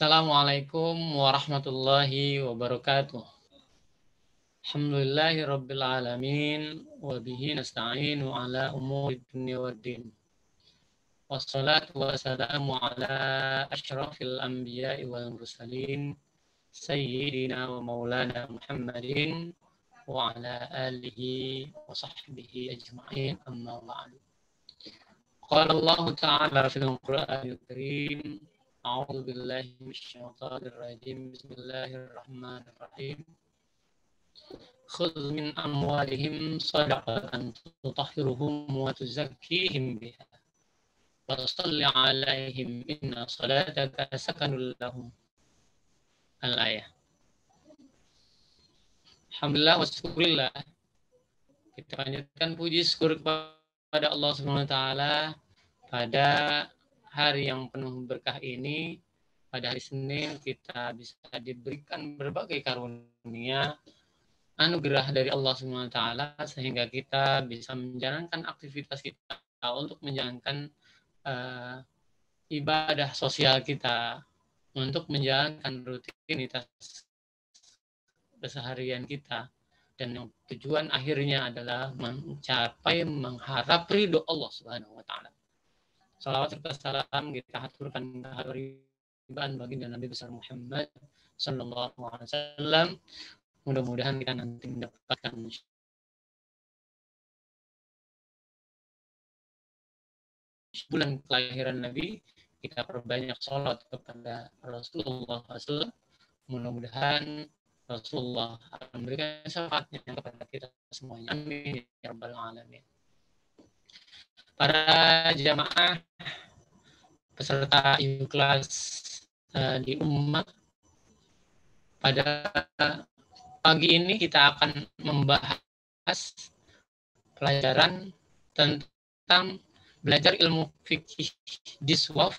Assalamualaikum warahmatullahi wabarakatuh. Alhamdulillahi rabbil alamin wa bihi nasta'inu ala umuri dunya waddin. Wassalatu wassalamu ala asyrafil anbiya'i wal mursalin sayyidina wa maulana Muhammadin wa ala alihi wa sahbihi ajma'in amma ba'du. Qala Allah ta'ala fil Qur'anil Karim. A'udzu billahi minasyaitonir rajim. Bismillahirrahmanirrahim. Khudh min amwalihim shadaqatan tutahhiruhum wa tuzakkihim biha wa shalli 'alaihim inna salataka sakanul lahum. Al-ayah. Alhamdulillah wa syukurillah. Kita panjatkan puji syukur kepada Allah Subhanahu wa taala pada hari yang penuh berkah ini. Pada hari Senin kita bisa diberikan berbagai karunia anugerah dari Allah Subhanahu wa taala sehingga kita bisa menjalankan aktivitas kita untuk menjalankan ibadah sosial kita, untuk menjalankan rutinitas keseharian kita, dan yang tujuan akhirnya adalah mengharap ridho Allah Subhanahu wa taala. Salawat serta salam kita haturkan kehabibaan baginda Nabi besar Muhammad sallallahu alaihi wasallam. Mudah-mudahan kita nanti mendapatkan bulan kelahiran Nabi, kita perbanyak salat kepada Rasulullah SAW. Mudah-mudahan Rasulullah akan memberikan syafaatnya kepada kita semuanya. Amin ya rabbal alamin. Para jamaah peserta ikhlas di ummah, pada pagi ini kita akan membahas pelajaran tentang belajar ilmu fikih diswaf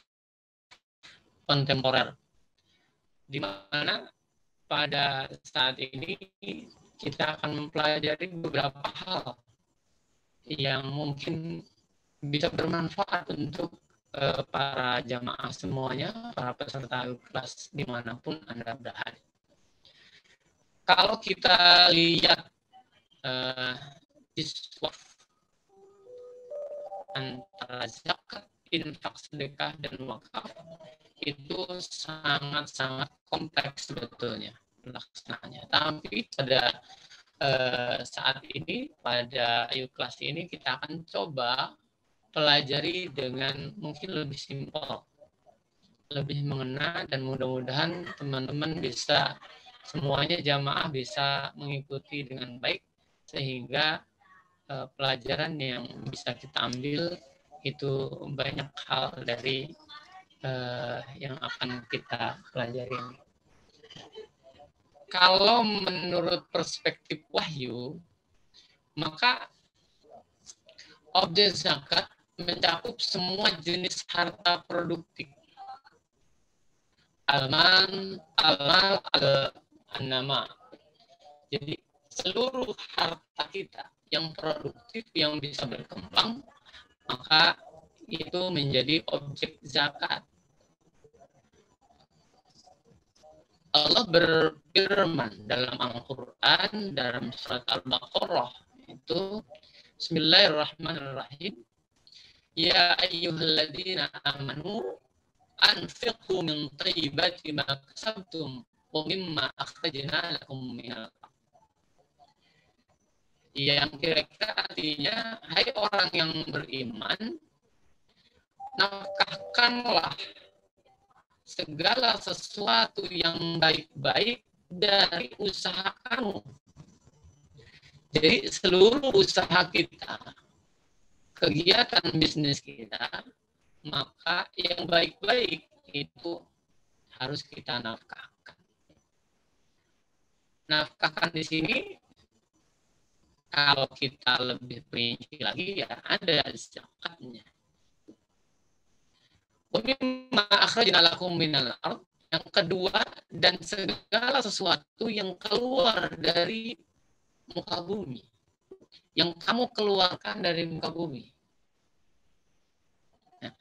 kontemporer, di mana pada saat ini kita akan mempelajari beberapa hal yang mungkin bisa bermanfaat untuk para jamaah semuanya, para peserta kelas dimanapun Anda berada. Kalau kita lihat diswaf antara zakat, infak, sedekah, dan wakaf, itu sangat-sangat kompleks sebetulnya pelaksanaannya. Tapi pada saat ini, pada Ayu kelas ini, kita akan coba pelajari dengan mungkin lebih simpel, lebih mengena, dan mudah-mudahan teman-teman bisa, semuanya jamaah bisa mengikuti dengan baik, sehingga pelajaran yang bisa kita ambil itu banyak hal dari yang akan kita pelajari. Kalau menurut perspektif wahyu, maka objek zakat mencakup semua jenis harta produktif. Alman, almal, al-nama. Jadi seluruh harta kita yang produktif, yang bisa berkembang, maka itu menjadi objek zakat. Allah berfirman dalam Al-Quran, dalam surat Al-Baqarah, itu Bismillahirrahmanirrahim. Ya ayyuhalladzina amanu anfiqu min thayyibati ma kasabtum wa mimma akhrajna lakum minal ardh. Yang kira-kira artinya, hai orang yang beriman, nafkahkanlah segala sesuatu yang baik-baik dari usaha kamu. Jadi seluruh usaha kita, kegiatan bisnis kita, maka yang baik-baik itu harus kita nafkahkan. Nafkahkan di sini, kalau kita lebih perinci lagi, ya ada zakatnya. Yang kedua, dan segala sesuatu yang keluar dari muka bumi, yang kamu keluarkan dari muka bumi. Nah,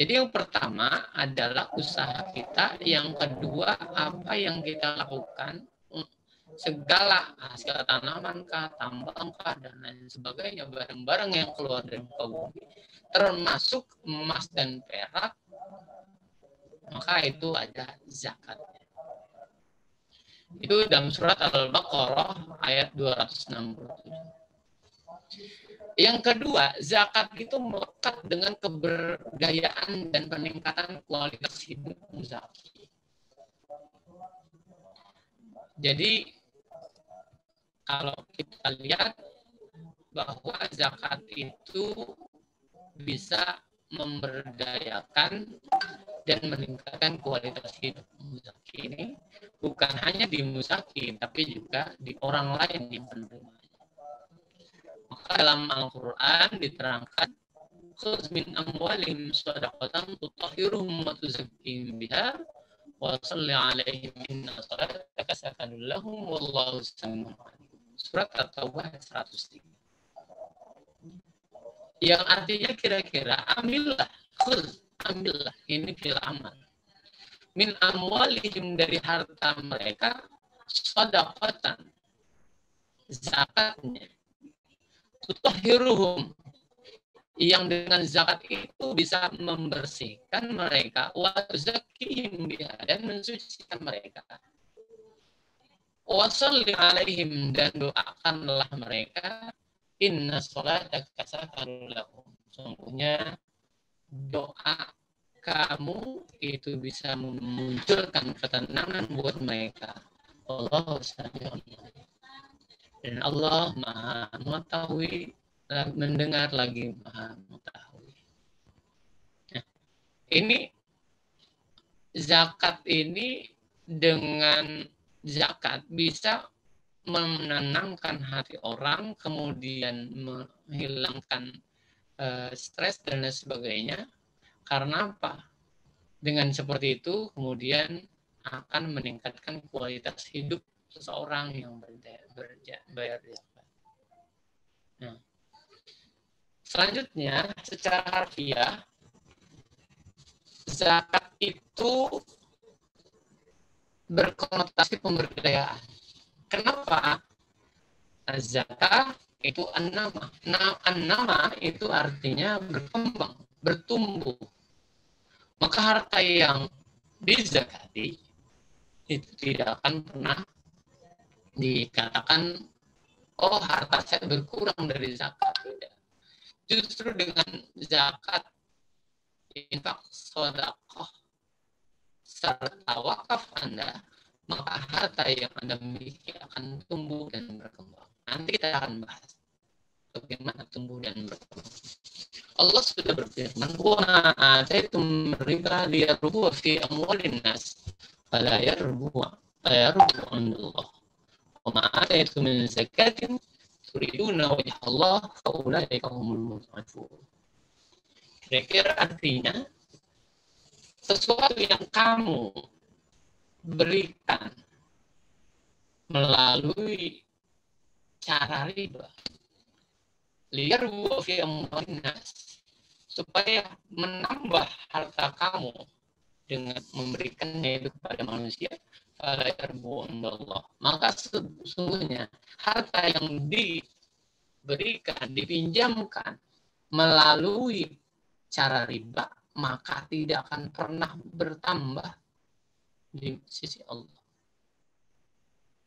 Jadi yang pertama adalah usaha kita, yang kedua apa yang kita lakukan, segala hasil tanaman kah, tambang kah, dan lain sebagainya, barang-barang yang keluar dari muka bumi, termasuk emas dan perak, maka itu ada zakatnya. Itu dalam surat Al-Baqarah ayat 267. Yang kedua, zakat itu melekat dengan kebergayaan dan peningkatan kualitas hidup muzaki. Jadi kalau kita lihat bahwa zakat itu bisa memberdayakan dan meningkatkan kualitas hidup muzaki ini, bukan hanya di muzaki tapi juga di orang lain yang menerima. Maka dalam Al-Quran diterangkan, khudz min amwalihim shadaqatan tutahhiruhum wa tuzakkihim biha wa shalli 'alaihim inna salataka sakanun lahum wallahu samii'un 'aliim. Surat At-Taubah 103. Yang artinya kira-kira ambillah, khudz, ambillah, ini fil amal. Min amwalihim, dari harta mereka, shadaqatan, zakatnya, tutahhiruhum, yang dengan zakat itu bisa membersihkan mereka, wa tuzakkihim biha, dan mensucikan mereka, wa shalli 'alaihim, dan doakanlah mereka, inna sholataka sakanun lahum, sungguhnya doa kamu itu bisa memunculkan ketenangan buat mereka. Allah sami'un 'alim. Dan Allah Maha mengetahui, mendengar lagi Maha mengetahui. Nah, ini zakat ini, dengan zakat bisa menenangkan hati orang, kemudian menghilangkan stres dan lain sebagainya. Karena apa? Dengan seperti itu kemudian akan meningkatkan kualitas hidup seseorang yang bayar zakat. Nah, selanjutnya secara harfiah, zakat itu berkonotasi pemberdayaan. Kenapa? Zakat itu an-nama. An-nama itu artinya berkembang, bertumbuh. Maka harta yang dizakati itu tidak akan pernah dikatakan, oh harta saya berkurang dari zakat. Tidak. Justru dengan zakat, infak, sedekah, serta wakaf Anda, maka harta yang Anda miliki akan tumbuh dan berkembang. Nanti kita akan bahas bagaimana tumbuh dan berkembang. Allah sudah berfirman, wa ma ataitum riba liyarbu fi amwalin nas fala yarbu indallah. Wa ma ataitum min zakatin turiduna wajha Allah fa ulaika humul mudhifun. Kira-kira artinya, sesuatu yang kamu berikan melalui cara riba, liyarbu fi amwalin nas, supaya menambah harta kamu dengan memberikannya itu kepada manusia, fala yarbu indallah, maka sesungguhnya harta yang diberikan, dipinjamkan melalui cara riba, maka tidak akan pernah bertambah di sisi Allah.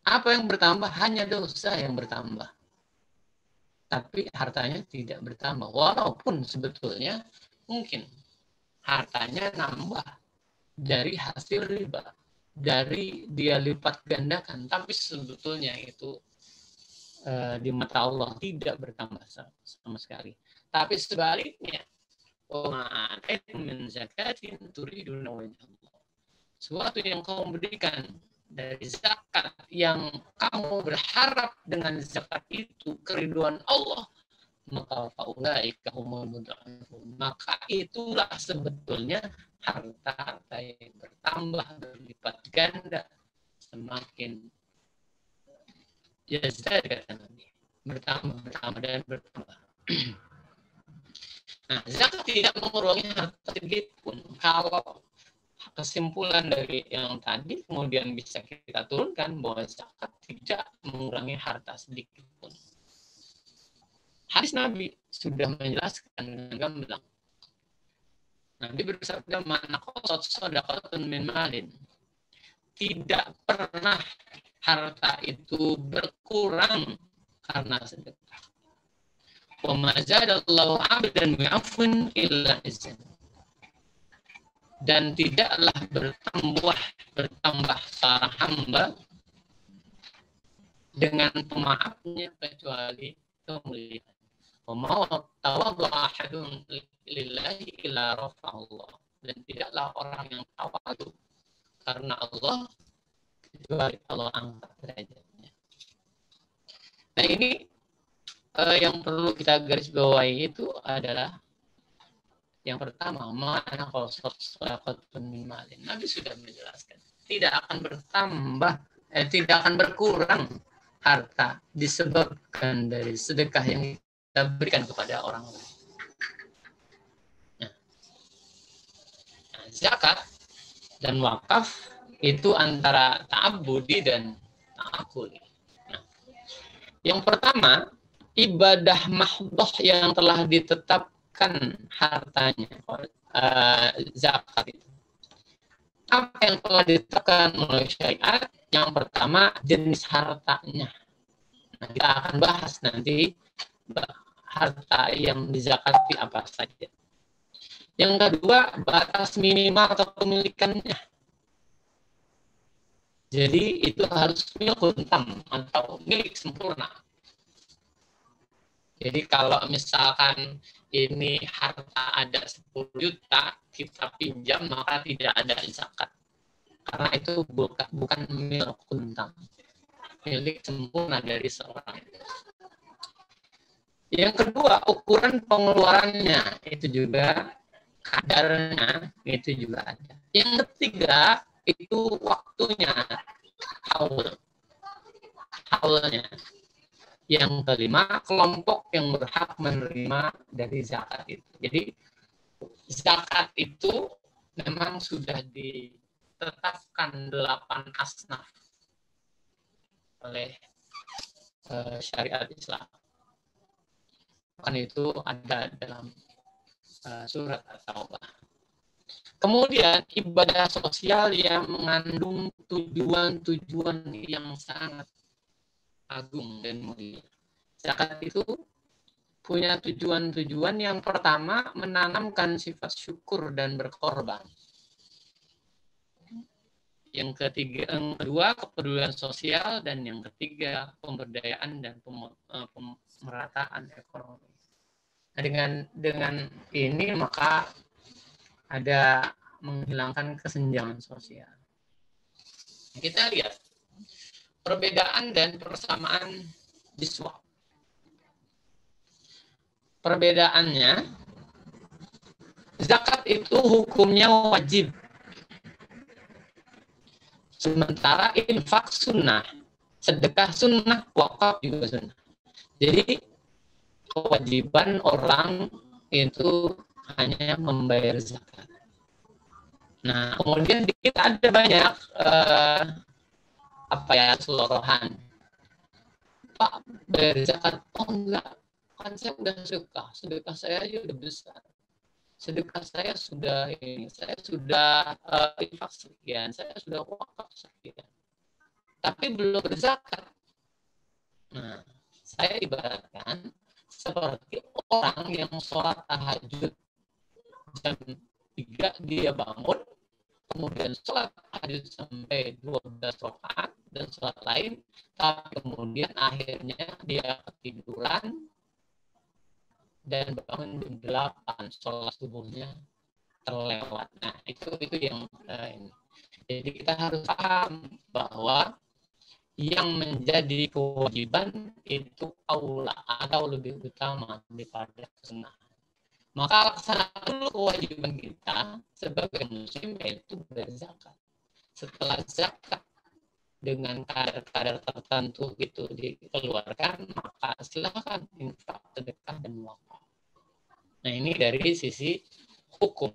Apa yang bertambah? Hanya dosa yang bertambah. Tapi hartanya tidak bertambah. Walaupun sebetulnya mungkin hartanya nambah dari hasil riba, dari dia lipat gandakan, tapi sebetulnya itu di mata Allah tidak bertambah sama sekali. Tapi sebaliknya, suatu yang kamu berikan dari zakat, yang kamu berharap dengan zakat itu keriduan Allah, maka faulaika humul mudhifun, maka itulah sebetulnya harta-harta yang bertambah berlipat ganda, semakin jazza kata Nabi, bertambah dan bertambah. Nah, zakat tidak mengurangi harta sedikit pun. Kalau kesimpulan dari yang tadi kemudian bisa kita turunkan bahwa zakat tidak mengurangi harta sedikit pun. Hadis Nabi sudah menjelaskan dengan gamblang. Nabi bersabda, "Man qasat shadaqatun min malin." Tidak pernah harta itu berkurang karena sedekah. Wa ma zadallahu 'abdan bi'afwin illa izzan. Dan tidaklah bertambah para hamba dengan pemaafnya kecuali kemuliaan. Wa ma tawaddu ahadun lillahi illa rafa'allah. Dan tidaklah orang yang tawadu karena Allah kecuali Allah angkat derajatnya. Nah, ini yang perlu kita garis bawahi itu adalah yang pertama, mana qasat shadaqatun min malin. Nabi sudah menjelaskan, tidak akan bertambah, tidak akan berkurang harta disebabkan dari sedekah yang kita berikan kepada orang lain. Nah, zakat dan wakaf itu antara ta'abbudi dan ta'akuli. Nah, yang pertama, ibadah mahdhah yang telah ditetapkan hartanya, zakat itu. Apa yang telah ditetapkan oleh syariat? Yang pertama, jenis hartanya. Nah, kita akan bahas nanti harta yang dizakati apa saja. Yang kedua, batas minimal atau kepemilikannya. Jadi itu harus milkun tam atau milik sempurna. Jadi kalau misalkan ini harta ada 10 juta, kita pinjam maka tidak ada zakat. Karena itu bukan milkun tam, milik sempurna dari seorang. Yang kedua, ukuran pengeluarannya itu juga, kadarnya itu juga ada. Yang ketiga, itu waktunya, haulnya. Yang kelima, kelompok yang berhak menerima dari zakat itu. Jadi zakat itu memang sudah ditetapkan 8 asnaf oleh syariat Islam. Kan itu ada dalam surat At-Taubah. Kemudian ibadah sosial yang mengandung tujuan-tujuan yang sangat agung dan mulia. Zakat itu punya tujuan-tujuan. Yang pertama, menanamkan sifat syukur dan berkorban. Yang kedua, kepedulian sosial, dan yang ketiga, pemberdayaan dan pemerataan ekonomi. Nah, dengan ini maka ada menghilangkan kesenjangan sosial. Kita lihat perbedaan dan persamaan jiswa. Perbedaannya, zakat itu hukumnya wajib. Sementara infak sunnah, sedekah sunnah, wakaf juga sunnah. Jadi kewajiban orang itu hanya membayar zakat. Nah, kemudian kita ada banyak selorohan. Pak, bayar zakat? Oh enggak, kan saya udah sedekah saya aja udah besar. Sedekah saya sudah ini, saya sudah infak sekian, saya sudah wakaf sekian. Tapi belum berzakat. Nah, saya ibaratkan seperti orang yang sholat tahajud jam 3 dia bangun, kemudian sholat tahajud sampai 12 rakaat dan sholat lain, tapi kemudian akhirnya dia ketiduran dan bangun jam 8, sholat subuhnya terlewat. Nah, itu yang ini. Jadi kita harus paham bahwa yang menjadi kewajiban itu aula atau lebih utama daripada kesenangan. Maka laksanakan dulu kewajiban kita sebagai muslim, yaitu berzakat. Setelah zakat dengan kadar-kadar tertentu itu dikeluarkan, maka silakan infak, sedekah, dan wakaf. Nah, ini dari sisi hukum.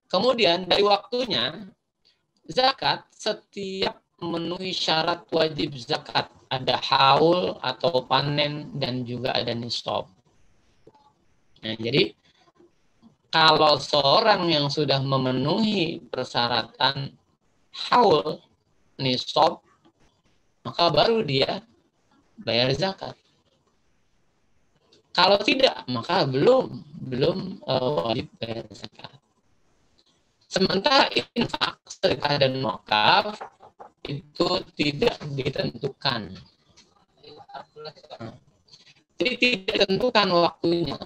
Kemudian dari waktunya, zakat setiap memenuhi syarat wajib zakat. Ada haul atau panen dan juga ada nisab. Nah, jadi kalau seorang yang sudah memenuhi persyaratan haul, nisab, maka baru dia bayar zakat. Kalau tidak, maka belum wajib bayar zakat. Sementara infak, sedekah dan wakaf itu tidak ditentukan. Jadi tidak ditentukan waktunya.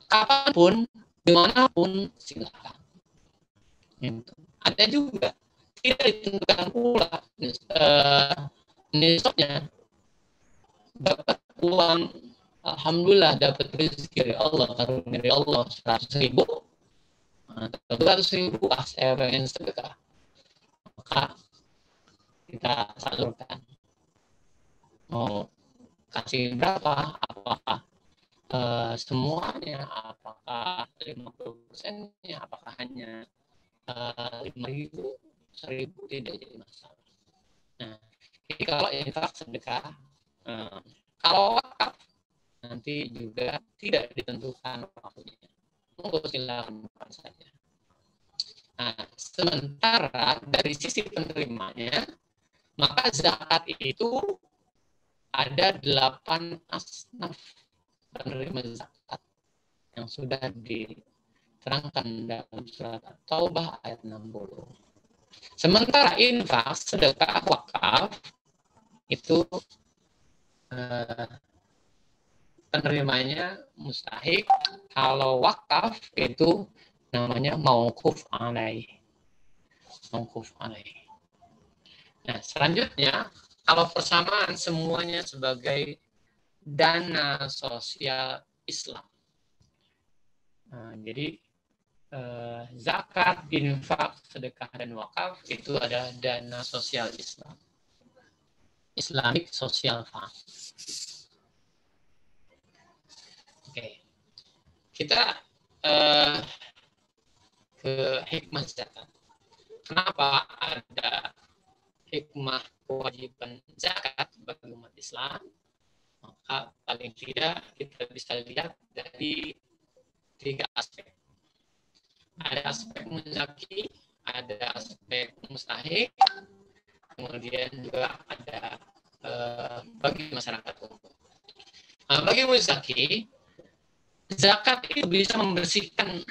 Kapanpun, dimanapun, silakan. Itu. Ada juga tidak ditentukan pula nisabnya. Dapat uang, alhamdulillah dapat rezeki dari Allah, karunia dari Allah 100.000, 200.000, saya pengen sedekah, maka kita salurkan. Mau kasih berapa? Apakah semuanya? Apakah 50%-nya? Apakah hanya 5.000, 1.000? Tidak jadi masalah. Nah, jadi kalau infak sedekah, kalau wakaf nanti juga tidak ditentukan waktunya. Monggo silakan saja. Nah, sementara dari sisi penerimanya, maka zakat itu ada 8 asnaf penerima zakat yang sudah diterangkan dalam surat At-Taubah ayat 60. Sementara infak, sedekah, wakaf itu penerimanya mustahik. Kalau wakaf itu namanya mauquf alaih. Mauquf alaih. Nah, selanjutnya kalau persamaan semuanya sebagai dana sosial Islam. Nah, jadi zakat, infak, sedekah dan wakaf itu ada dana sosial Islam. Islamic Social Fund. Oke. Kita ke hikmah zakat. Kenapa ada hikmah kewajiban zakat bagi umat Islam? Maka paling tidak kita bisa lihat dari 3 aspek. Ada aspek muzaki, ada aspek mustahik, kemudian juga ada bagi masyarakat umum. Nah, bagi muzaki, zakat itu bisa membersihkan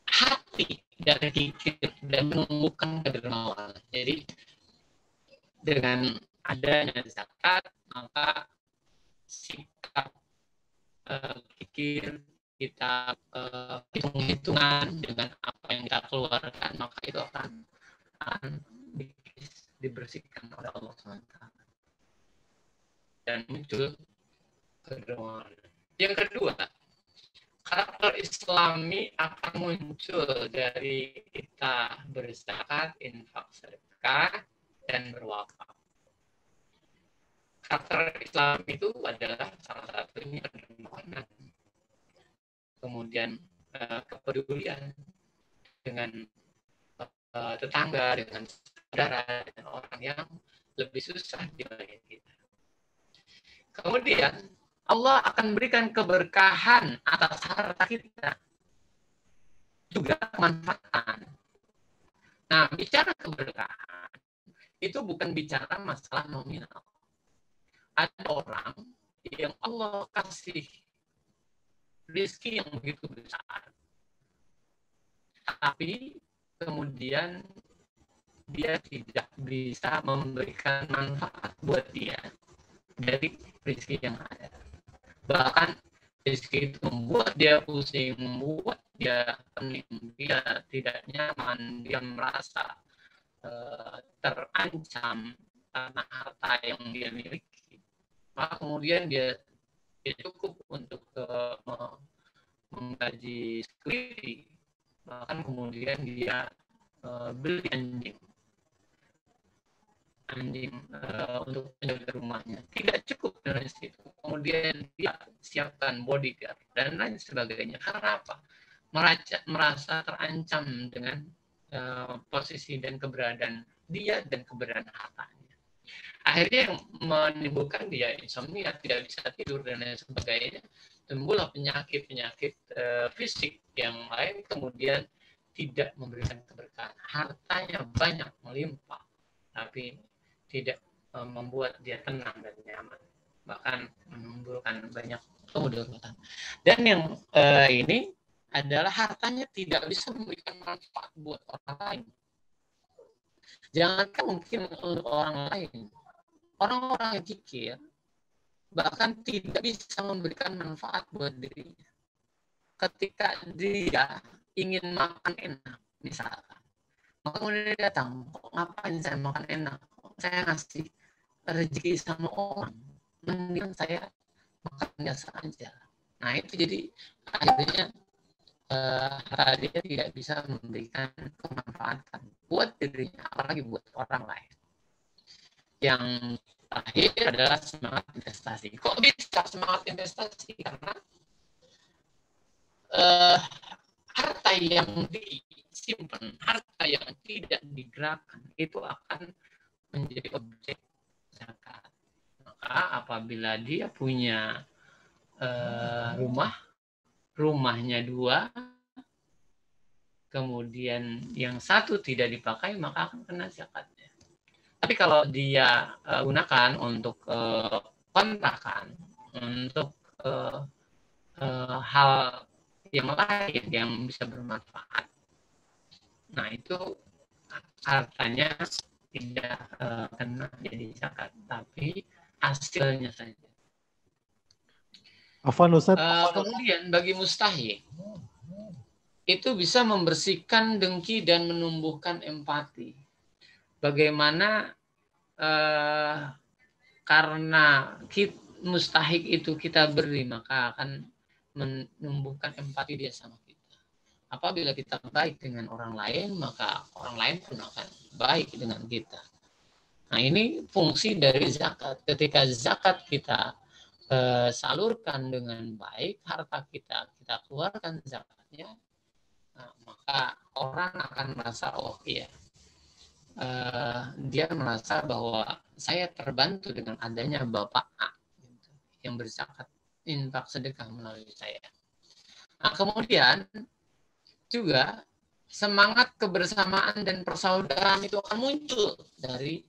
hati dari kikir dan menumbuhkan kedermawanan. Jadi dengan adanya zakat, maka sikap pikir kita hitung-hitungan dengan apa yang kita keluarkan, maka itu akan dibersihkan oleh Allah SWT dan muncul kedermawanan. Yang kedua, karakter Islami akan muncul dari kita berzakat, infak, sedekah, dan berwakaf. Karakter Islam itu adalah salah satunya kedermawanan, kemudian kepedulian dengan tetangga, dengan saudara, dengan orang yang lebih susah dibanding kita. Kemudian Allah akan berikan keberkahan atas harta kita, juga kemanfaatan. Nah, bicara keberkahan itu bukan bicara masalah nominal. Ada orang yang Allah kasih rezeki yang begitu besar, tapi kemudian dia tidak bisa memberikan manfaat buat dia dari rezeki yang ada. Bahkan rezeki itu membuat dia pusing, membuat dia pening, dia tidak nyaman, dia merasa terancam karena harta yang dia miliki. Maka kemudian dia cukup untuk menggaji security, bahkan kemudian dia beli anjing. anjing untuk menjaga rumahnya. Tidak cukup dari situ. Kemudian dia siapkan bodyguard dan lain sebagainya. Karena apa? Merasa terancam dengan posisi dan keberadaan dia dan keberadaan hartanya. Akhirnya yang menimbulkan dia insomnia, tidak bisa tidur dan lain sebagainya. Timbullah penyakit-penyakit fisik yang lain, kemudian tidak memberikan keberkahan. Hartanya banyak melimpah, tapi tidak membuat dia tenang dan nyaman, bahkan menimbulkan banyak kemudaratan. Dan yang ini adalah hartanya tidak bisa memberikan manfaat buat orang lain. Jangankan mungkin untuk orang lain, orang-orang yang kikir bahkan tidak bisa memberikan manfaat buat dirinya. Ketika dia ingin makan enak, misalkan, maka kemudian dia datang, kok ngapain saya makan enak? Saya ngasih rezeki sama orang, mending saya makan biasa aja. Nah itu jadi akhirnya dia tidak bisa memberikan kemanfaatan buat dirinya, apalagi buat orang lain. Yang terakhir adalah semangat investasi. Kok bisa semangat investasi? Karena harta yang disimpan, harta yang tidak digerakkan itu akan menjadi objek zakat. Maka apabila dia punya rumahnya 2, kemudian yang 1 tidak dipakai, maka akan kena zakatnya. Tapi kalau dia gunakan untuk kontrakan, untuk hal yang lain yang bisa bermanfaat, nah itu hartanya tidak kena jadi zakat, tapi hasilnya saja. Afwan Ustaz. Kemudian bagi mustahik itu bisa membersihkan dengki dan menumbuhkan empati. Bagaimana karena mustahik itu kita beri, maka akan menumbuhkan empati dia sama kita. Apabila kita baik dengan orang lain, maka orang lain pun akan baik dengan kita. Nah ini fungsi dari zakat. Ketika zakat kita salurkan dengan baik, harta kita keluarkan zakatnya, nah, maka orang akan merasa, oh iya, dia merasa bahwa saya terbantu dengan adanya Bapak A yang berzakat, infak, sedekah melalui saya. Nah, kemudian juga semangat kebersamaan dan persaudaraan itu akan muncul dari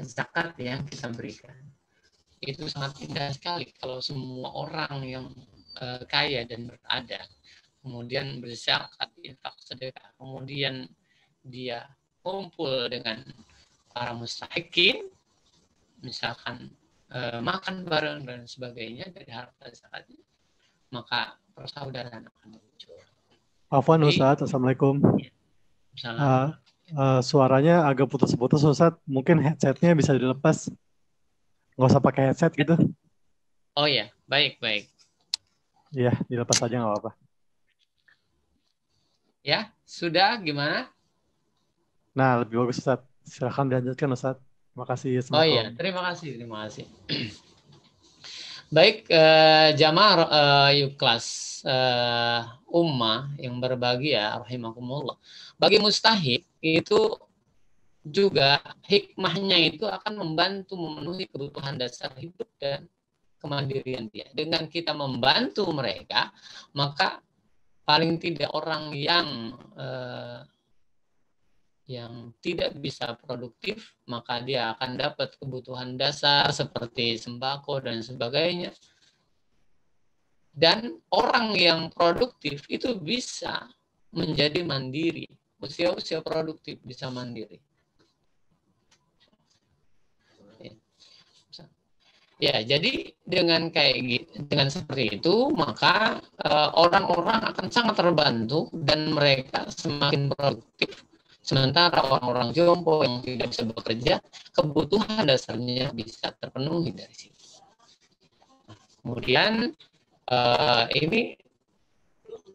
zakat yang kita berikan. Itu sangat indah sekali kalau semua orang yang kaya dan berada, kemudian berzakat, infak, sedekah, kemudian dia kumpul dengan para mustahikin, misalkan makan bareng dan sebagainya dari harta zakatnya, maka persaudaraan akan muncul. Afwan Ustaz, Assalamualaikum. Ya. Suaranya agak putus-putus Ustaz, mungkin headsetnya bisa dilepas, nggak usah pakai headset gitu. Oh ya, baik. Iya, dilepas aja nggak apa-apa. Ya, sudah gimana? Nah, lebih bagus Ustaz. Silakan dilanjutkan Ustaz. Terima kasih. Oh iya, terima kasih. Baik, jamaah yuk kelas ummah yang berbahagia, rahimakumullah. Bagi mustahik itu juga hikmahnya itu akan membantu memenuhi kebutuhan dasar hidup dan kemandirian dia. Dengan kita membantu mereka, maka paling tidak orang yang tidak bisa produktif, maka dia akan dapat kebutuhan dasar seperti sembako dan sebagainya. Dan orang yang produktif itu bisa menjadi mandiri. Usia produktif bisa mandiri. Ya, jadi dengan seperti itu, maka orang-orang akan sangat terbantu dan mereka semakin produktif. Sementara orang-orang jompo yang tidak bisa bekerja, kebutuhan dasarnya bisa terpenuhi dari situ. Kemudian ini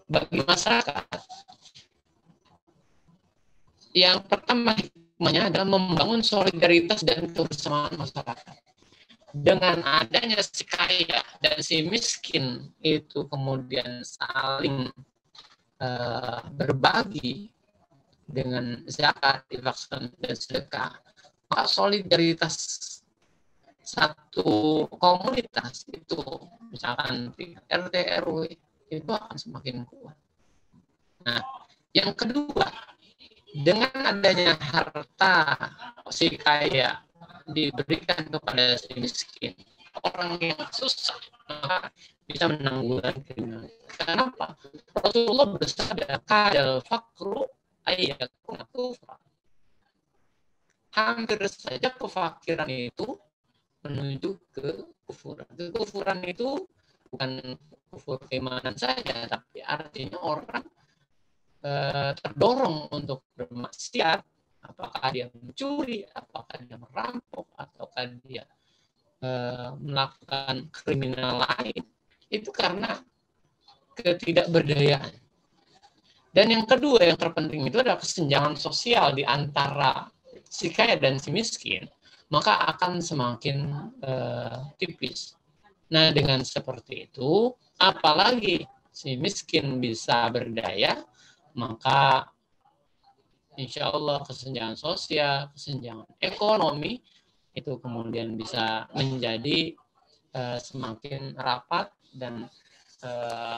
bagi masyarakat, yang pertama hikmahnya adalah membangun solidaritas dan kebersamaan masyarakat. Dengan adanya si kaya dan si miskin itu kemudian saling berbagi dengan zakat, infak, dan sedekah, maka solidaritas satu komunitas itu, misalkan RT RW, itu akan semakin kuat. Nah, yang kedua, dengan adanya harta si kaya diberikan kepada si miskin, orang yang susah, maka bisa menanggulangi kriminalitas. Kenapa? Rasulullah bersabda, kadal fakru ayatuna kufra. Hampir saja kefakiran itu menuju ke kufuran. Kekufuran itu bukan kufur keimanan saja, tapi artinya orang terdorong untuk bermaksiat, apakah dia mencuri, apakah dia merampok, ataukah dia melakukan kriminal lain, itu karena ketidakberdayaan. Dan yang kedua yang terpenting itu adalah kesenjangan sosial di antara si kaya dan si miskin, maka akan semakin tipis. Nah, dengan seperti itu, apalagi si miskin bisa berdaya, maka insya Allah kesenjangan sosial, kesenjangan ekonomi itu kemudian bisa menjadi semakin rapat dan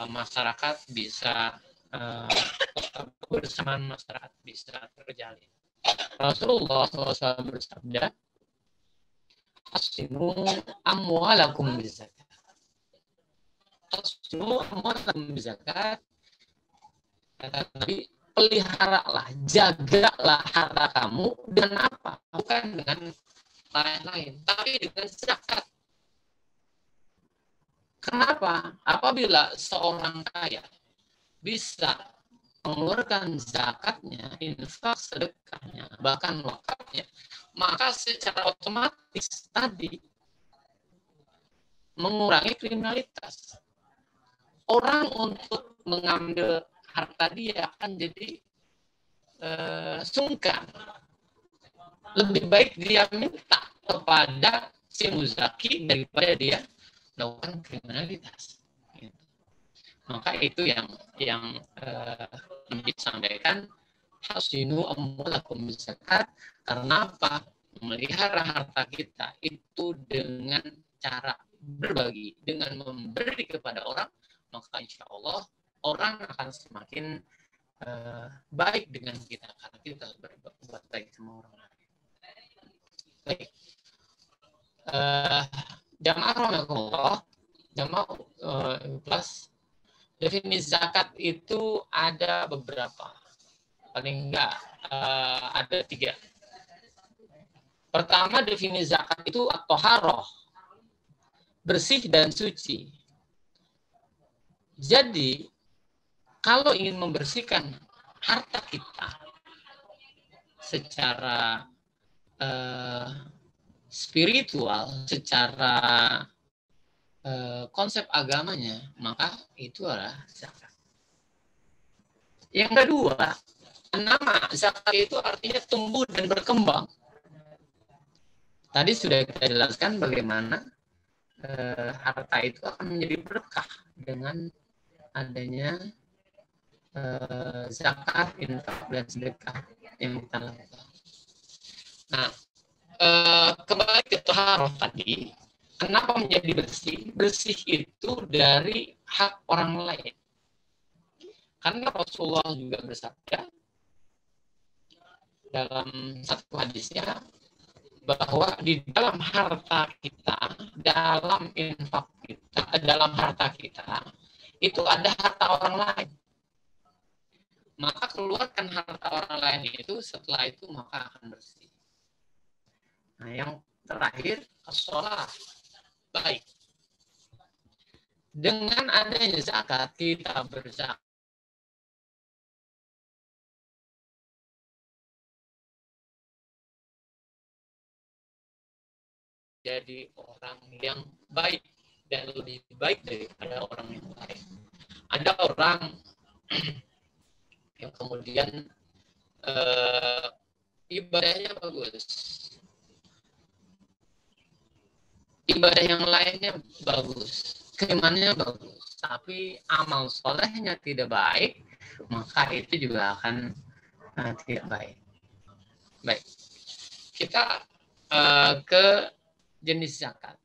masyarakat bisa kebersamaan masyarakat bisa terjalin. Rasulullah SAW bersabda, "Hasinu amwalakum bizakat." Hasinu amwalakum bizakat. Kata Nabi, peliharalah, jagalah harta kamu dengan apa? Bukan dengan lain-lain, tapi dengan zakat. Kenapa? Apabila seorang kaya bisa mengeluarkan zakatnya, infak, sedekahnya, bahkan wakafnya, maka secara otomatis tadi mengurangi kriminalitas. Orang untuk mengambil harta dia akan jadi sungkan. Lebih baik dia minta kepada si muzaki daripada dia melakukan kriminalitas. Maka itu yang disampaikan, hasinu amwalakum bizakat. Karena apa? Memelihara harta kita itu dengan cara berbagi, dengan memberi kepada orang, maka insya Allah orang akan semakin baik dengan kita karena kita berbuat baik sama orang lain. Baik. Jamaah rahmatullah, jamaah plus definisi zakat itu ada beberapa, paling enggak ada 3. Pertama, definisi zakat itu at-thaharah, bersih dan suci. Jadi kalau ingin membersihkan harta kita secara spiritual, secara konsep agamanya, maka itu adalah zakat. Yang kedua, nama zakat itu artinya tumbuh dan berkembang. Tadi sudah kita jelaskan bagaimana harta itu akan menjadi berkah dengan adanya zakat, infak, dan sedekah yang kita lakukan. Nah, kembali ke taharah tadi, kenapa menjadi bersih? Bersih itu dari hak orang lain. Karena Rasulullah juga bersabda dalam satu hadisnya bahwa di dalam harta kita, dalam infak kita, dalam harta kita, itu ada harta orang lain. Maka keluarkan harta orang lain itu, setelah itu maka akan bersih. Nah, yang terakhir, as-shalah. Baik. Dengan adanya zakat, kita berzakat. Jadi orang yang baik dan lebih baik daripada orang yang lain. Ada orang yang kemudian ibadahnya bagus. Ibadah yang lainnya bagus, keimanannya bagus, tapi amal solehnya tidak baik, maka itu juga akan tidak baik. Baik, kita ke jenis zakat.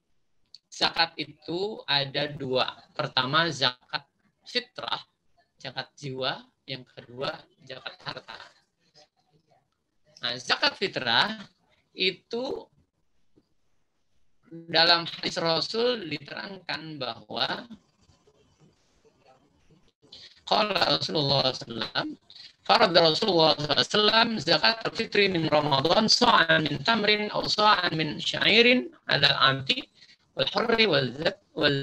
Zakat itu ada dua. Pertama zakat fitrah, zakat jiwa. Yang kedua zakat harta. Nah, zakat fitrah itu dalam hadis Rasul diterangkan bahwa qala Rasulullah SAW, farada Rasulullah SAW zakat al-fitri min Ramadan sa'an min tamrin atau sa'an min sya'irin ala al-abdi wal hurri wal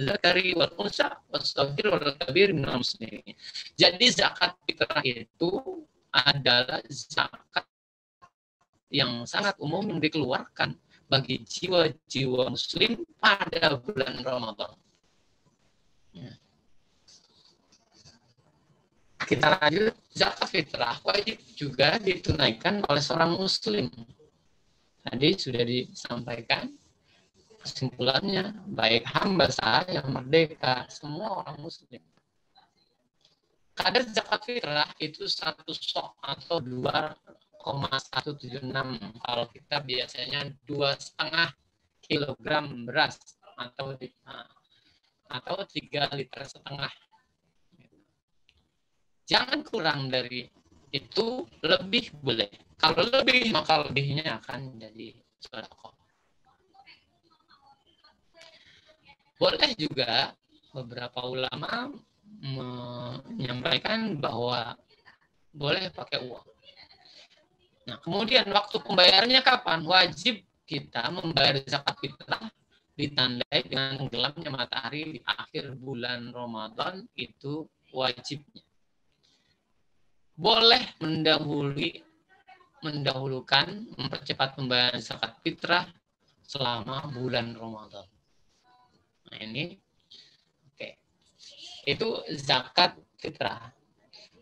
zakari wal unsa wal saghir wal kabir min al-muslimin. Jadi zakat fitrah itu adalah zakat yang sangat umum yang dikeluarkan bagi jiwa-jiwa muslim pada bulan Ramadan. Ya. Kita lanjut, zakat fitrah wajib juga ditunaikan oleh seorang muslim. Tadi sudah disampaikan kesimpulannya, baik hamba sah yang merdeka, semua orang muslim. Kadar zakat fitrah itu 1 sok atau 2,176. Kalau kita biasanya 2,5 kilogram beras atau 3,5 liter. Jangan kurang dari itu, lebih boleh. Kalau lebih, maka lebihnya akan jadi sedekah. Boleh juga beberapa ulama menyampaikan bahwa boleh pakai uang. Nah, kemudian waktu pembayarannya kapan? Wajib kita membayar zakat fitrah ditandai dengan tenggelamnya matahari di akhir bulan Ramadan, itu wajibnya. Boleh mendahulukan, mempercepat pembayaran zakat fitrah selama bulan Ramadan. Nah, ini oke. Itu zakat fitrah.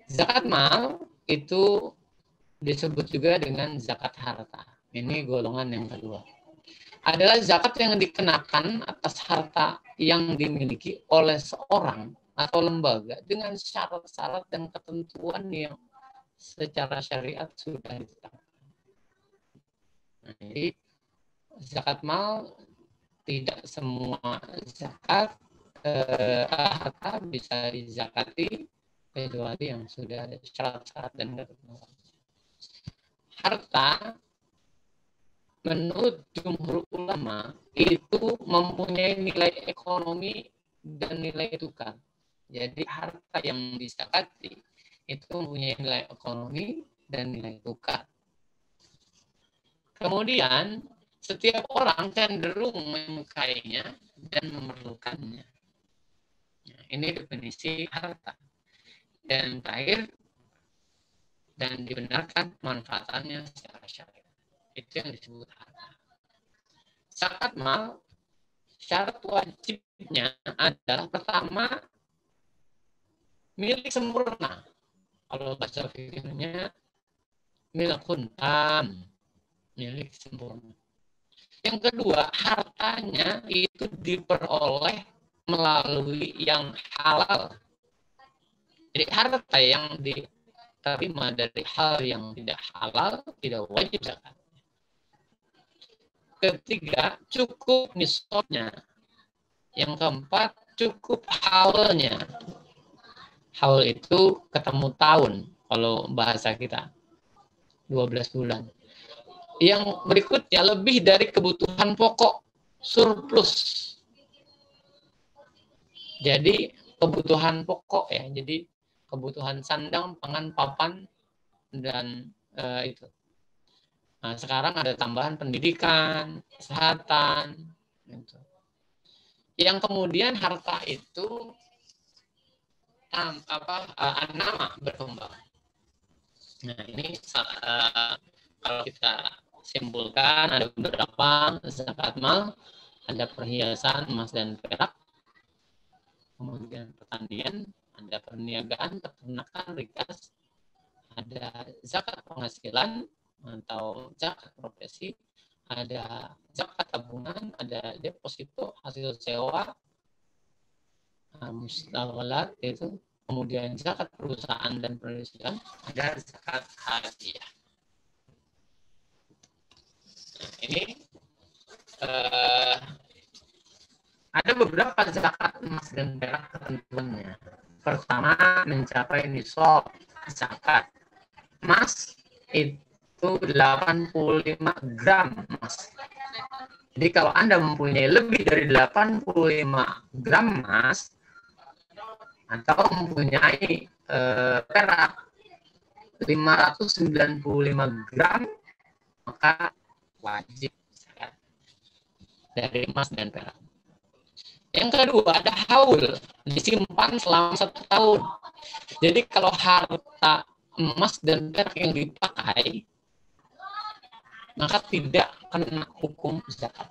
Zakat mal itu disebut juga dengan zakat harta. Ini golongan yang kedua. Adalah zakat yang dikenakan atas harta yang dimiliki oleh seorang atau lembaga dengan syarat-syarat dan ketentuan yang secara syariat sudah ditetapkan. Nah, jadi zakat mal tidak semua zakat harta bisa dizakati kecuali yang sudah ada syarat-syarat dan ketentuan. Harta menurut jumhur ulama itu mempunyai nilai ekonomi dan nilai tukar. Jadi harta yang dizakati itu mempunyai nilai ekonomi dan nilai tukar. Kemudian setiap orang cenderung menyukainya dan memerlukannya. Nah, ini definisi harta. Dan terakhir, dan dibenarkan manfaatannya secara syariat. Itu yang disebut harta. Zakat mal, syarat wajibnya adalah pertama, milik sempurna. Kalau bahasa fikihnya milkun tam, milik sempurna. Yang kedua, hartanya itu diperoleh melalui yang halal. Jadi harta yang diterima dari hal yang tidak halal tidak wajib zakat. Ketiga, cukup nisabnya. Yang keempat, cukup haulnya. Haul itu ketemu tahun kalau bahasa kita. 12 bulan. Yang berikutnya lebih dari kebutuhan pokok, surplus. Jadi kebutuhan pokok ya. Jadi kebutuhan sandang, pangan, papan, dan itu. Nah, sekarang ada tambahan pendidikan, kesehatan. Gitu. Yang kemudian harta itu nama berkembang. Nah, ini kalau kita simpulkan ada beberapa zakat mal, ada perhiasan emas dan perak, kemudian pertanian, ada perniagaan, peternakan, rikas, ada zakat penghasilan, atau zakat profesi, ada zakat tabungan, ada deposito hasil sewa, mustaghalat itu, kemudian zakat perusahaan dan perindustrian, ada zakat hadiah. Ini ada beberapa zakat emas dan perak ketentuannya. Pertama, mencapai nisab zakat. Emas itu 85 gram emas. Jadi kalau Anda mempunyai lebih dari 85 gram emas atau mempunyai perak 595 gram, maka wajib zakat dari emas dan perak. Yang kedua, ada haul, disimpan selama 1 tahun. Jadi kalau harta emas dan perak yang dipakai, maka tidak kena hukum zakat.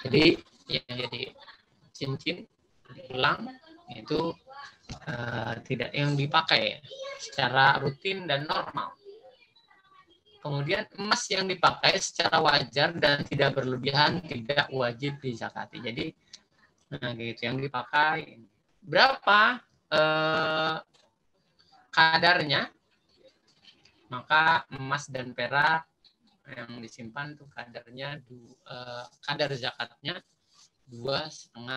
Jadi yang jadi cincin, gelang itu tidak yang dipakai secara rutin dan normal. Kemudian emas yang dipakai secara wajar dan tidak berlebihan tidak wajib dizakati. Jadi gitu yang dipakai. Berapa kadarnya? Maka emas dan perak yang disimpan tuh kadarnya kadar zakatnya 2,5%.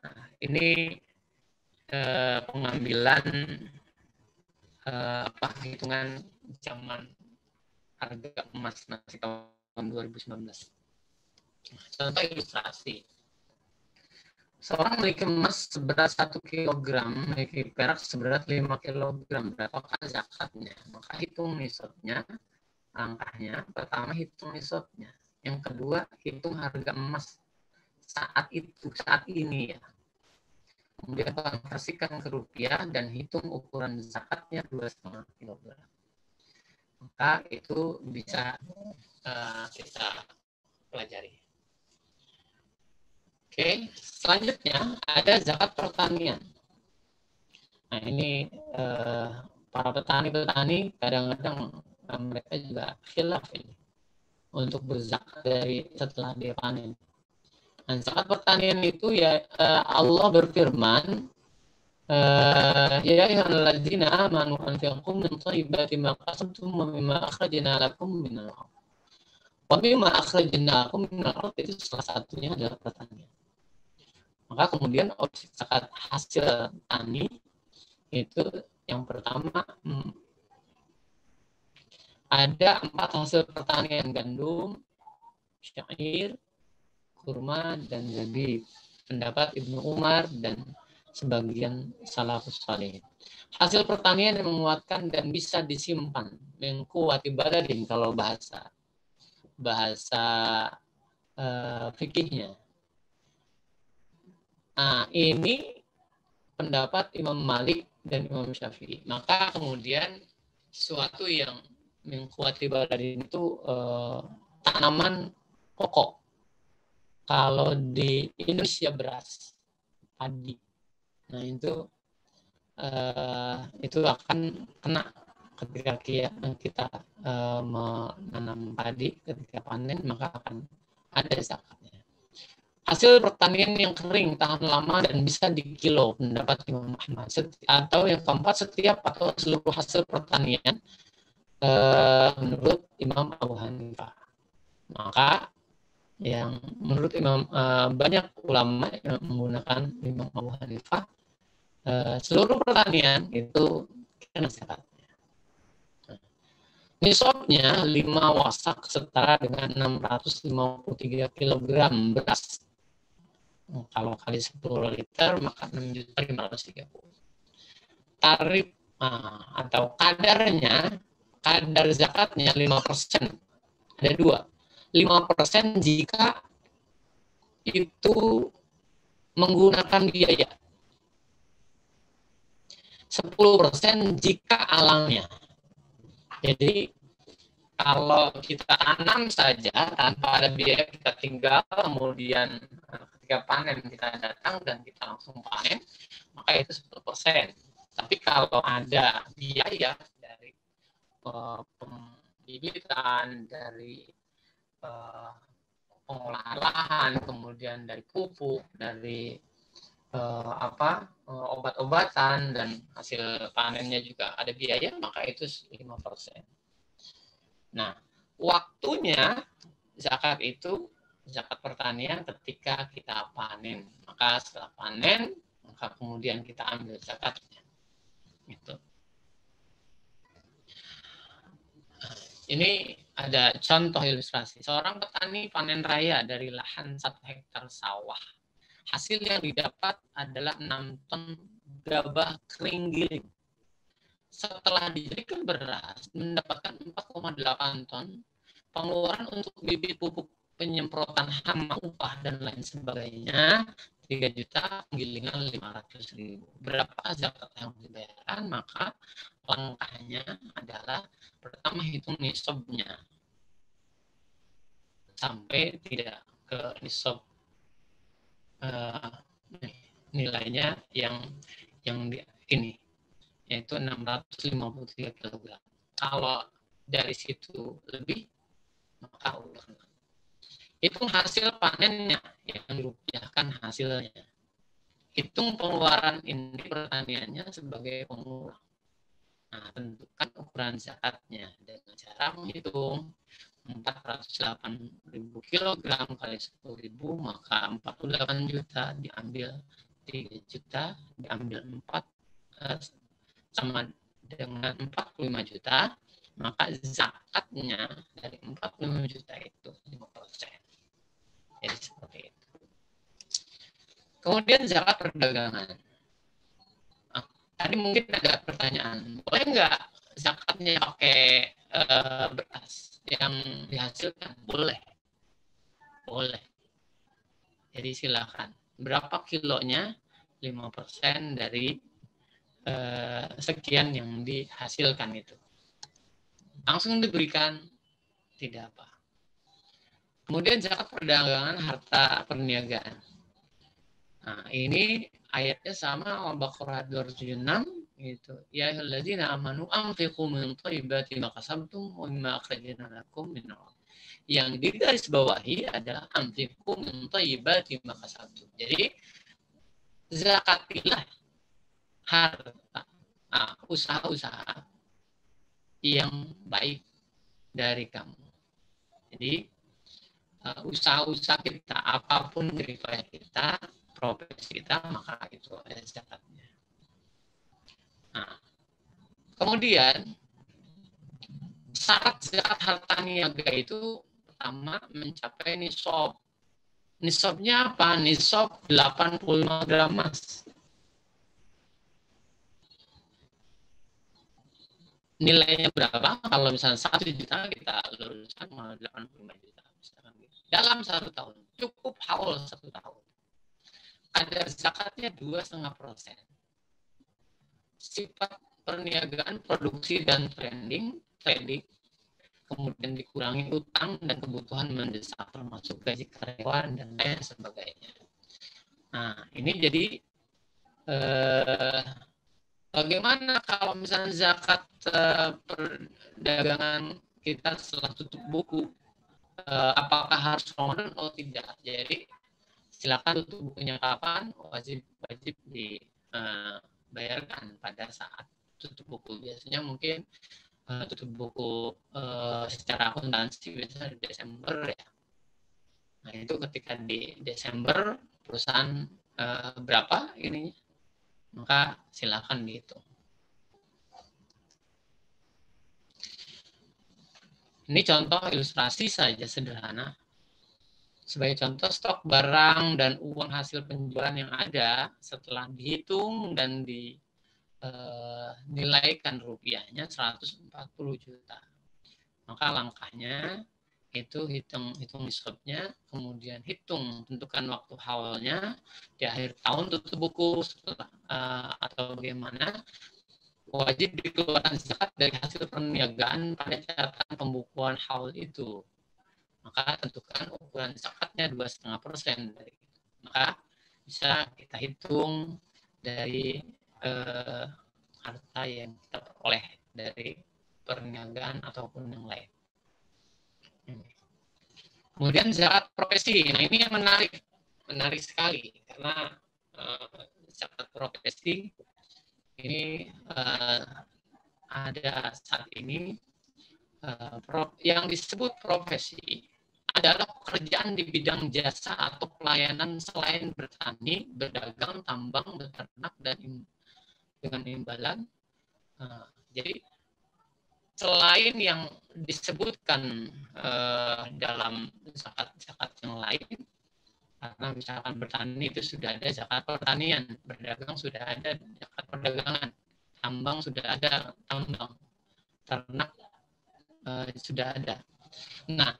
Nah, ini pengambilan hitungan zaman harga emas nanti tahun 2019. Contoh ilustrasi. Seorang memiliki emas seberat 1 kg, memiliki perak seberat 5 kg. Berapakah zakatnya? Maka hitung nisabnya, langkahnya. Pertama, hitung nisabnya. Yang kedua, hitung harga emas saat itu, saat ini ya. Kemudian konversikan ke rupiah dan hitung ukuran zakatnya 2,5 kg. Maka itu bisa kita pelajari. Oke, selanjutnya ada zakat pertanian. Nah ini para petani-petani kadang-kadang mereka juga khilaf ini untuk berzakat dari setelah dia panen. Nah, zakat pertanian itu ya Allah berfirman, ya ayyuhalladzina amanu anfiqu min thayyibati ma kasabtum wa mimma akhrajna lakum minal ardh. Wa mimma akhrajna lakum minal ardh itu salah satunya adalah pertanian. Maka kemudian objek zakat hasil tani itu yang pertama ada 4 hasil pertanian: gandum, syair, kurma, dan zabib. Pendapat Ibnu Umar dan sebagian salafus saleh. Hasil pertanian yang menguatkan dan bisa disimpan, mengkuati baladin kalau bahasa fikihnya. Nah, ini pendapat Imam Malik dan Imam Syafi'i. Maka kemudian sesuatu yang mengkuati baladin itu tanaman pokok. Kalau di Indonesia beras, padi. Nah itu akan kena ketika kita menanam padi, ketika panen maka akan ada zakatnya. Hasil pertanian yang kering, tahan lama dan bisa dikilo, pendapat Imam Ahmad. Atau yang keempat, setiap atau seluruh hasil pertanian menurut Imam Abu Hanifah. Maka yang menurut banyak ulama yang menggunakan Imam Abu Hanifah, seluruh pertanian itu kena zakatnya. Nisabnya 5 wasak setara dengan 653 kg beras. Kalau kali 10 liter maka 6.530. Tarif atau kadarnya, kadar zakatnya 5%. Ada 2. 5% jika itu menggunakan biaya. 10% jika alamnya. Jadi kalau kita tanam saja tanpa ada biaya, kita tinggal, kemudian ketika panen kita datang dan kita langsung panen, maka itu 10%. Tapi kalau ada biaya dari pembibitan, dari pengolahan lahan, kemudian dari pupuk, dari obat-obatan, dan hasil panennya juga ada biaya, maka itu 5%. Nah, waktunya zakat itu, zakat pertanian ketika kita panen. Maka setelah panen, maka kemudian kita ambil zakatnya. Gitu. Ini ada contoh ilustrasi. Seorang petani panen raya dari lahan 1 hektar sawah. Hasil yang didapat adalah 6 ton gabah kering giling. Setelah dijadikan beras, mendapatkan 4,8 ton. Pengeluaran untuk bibit, pupuk, penyemprotan hama, upah, dan lain sebagainya 3 juta, penggilingan 500.000. Berapa zakat yang dibayarkan? Maka langkahnya adalah pertama hitung nisabnya sampai tidak ke nisab nilainya yang ini, yaitu 653 kg. Kalau dari situ lebih, maka udah. Hitung hasil panennya yang dirupiahkan hasilnya. Hitung pengeluaran induk pertaniannya sebagai pengulang. Nah, tentukan ukuran zakatnya dengan cara menghitung 408.000 kg kali 10.000, maka 48 juta diambil 3 juta, diambil 4 sama dengan 45 juta, maka zakatnya dari 45 juta itu 5%. Jadi seperti itu. Kemudian zakat perdagangan. Tadi mungkin ada pertanyaan, boleh nggak zakatnya pakai beras yang dihasilkan? Boleh. Boleh. Jadi silakan. Berapa kilonya? 5% dari sekian yang dihasilkan itu. Langsung diberikan, tidak apa. Kemudian zakat perdagangan harta perniagaan. Nah, ini ayatnya sama Al-Baqarah 276 gitu. Ya ayyuhalladzina amanu anfiqu min thayyibati ma kasabtum wa mimma akhrajna lakum min al-ardh. Yang digarisbawahi adalah anfiqu min thayyibati ma kasabtum. Jadi zakatilah harta, usaha-usaha yang baik dari kamu. Jadi usaha-usaha kita, apapun jeripaya kita, profesi kita, maka itu ada zakatnya. Nah, kemudian syarat zakat harta niaga itu pertama mencapai nisab. Nisabnya apa? Nisab 85 gram emas. Nilainya berapa? Kalau misalnya 1 juta kita luruskan 85 juta. Dalam 1 tahun. Cukup haul 1 tahun. Kadar zakatnya 2,5%. Sifat perniagaan, produksi, dan trading, kemudian dikurangi utang dan kebutuhan mendesak termasuk gaji karyawan dan lain sebagainya. Nah, ini jadi bagaimana kalau misalnya zakat perdagangan kita setelah tutup buku, apakah harus Ramadan atau tidak? Jadi silakan tutup bukunya kapan, wajib dibayarkan pada saat tutup buku. Biasanya mungkin tutup buku secara akuntansi biasanya di Desember ya. Nah itu ketika di Desember perusahaan berapa ini, maka silakan dihitung. Ini contoh ilustrasi saja sederhana. Sebagai contoh, stok barang dan uang hasil penjualan yang ada setelah dihitung dan dinilaikan rupiahnya 140 juta. Maka langkahnya itu hitung nisabnya, kemudian tentukan waktu haulnya di akhir tahun tutup buku setelah atau bagaimana, wajib dikeluarkan zakat dari hasil perniagaan pada catatan pembukuan haul itu. Maka tentukan ukuran zakatnya 2,5% dari itu. Maka bisa kita hitung dari harta yang kita peroleh dari perniagaan ataupun yang lain. Kemudian zakat profesi. Nah, ini yang menarik sekali karena zakat profesi ini ada saat ini yang disebut profesi adalah pekerjaan di bidang jasa atau pelayanan selain bertani, berdagang, tambang, beternak, dan dengan imbalan. Jadi selain yang disebutkan dalam zakat-zakat yang lain, karena misalkan bertani itu sudah ada zakat pertanian, berdagang sudah ada zakat perdagangan, tambang sudah ada tambang, ternak sudah ada. Nah,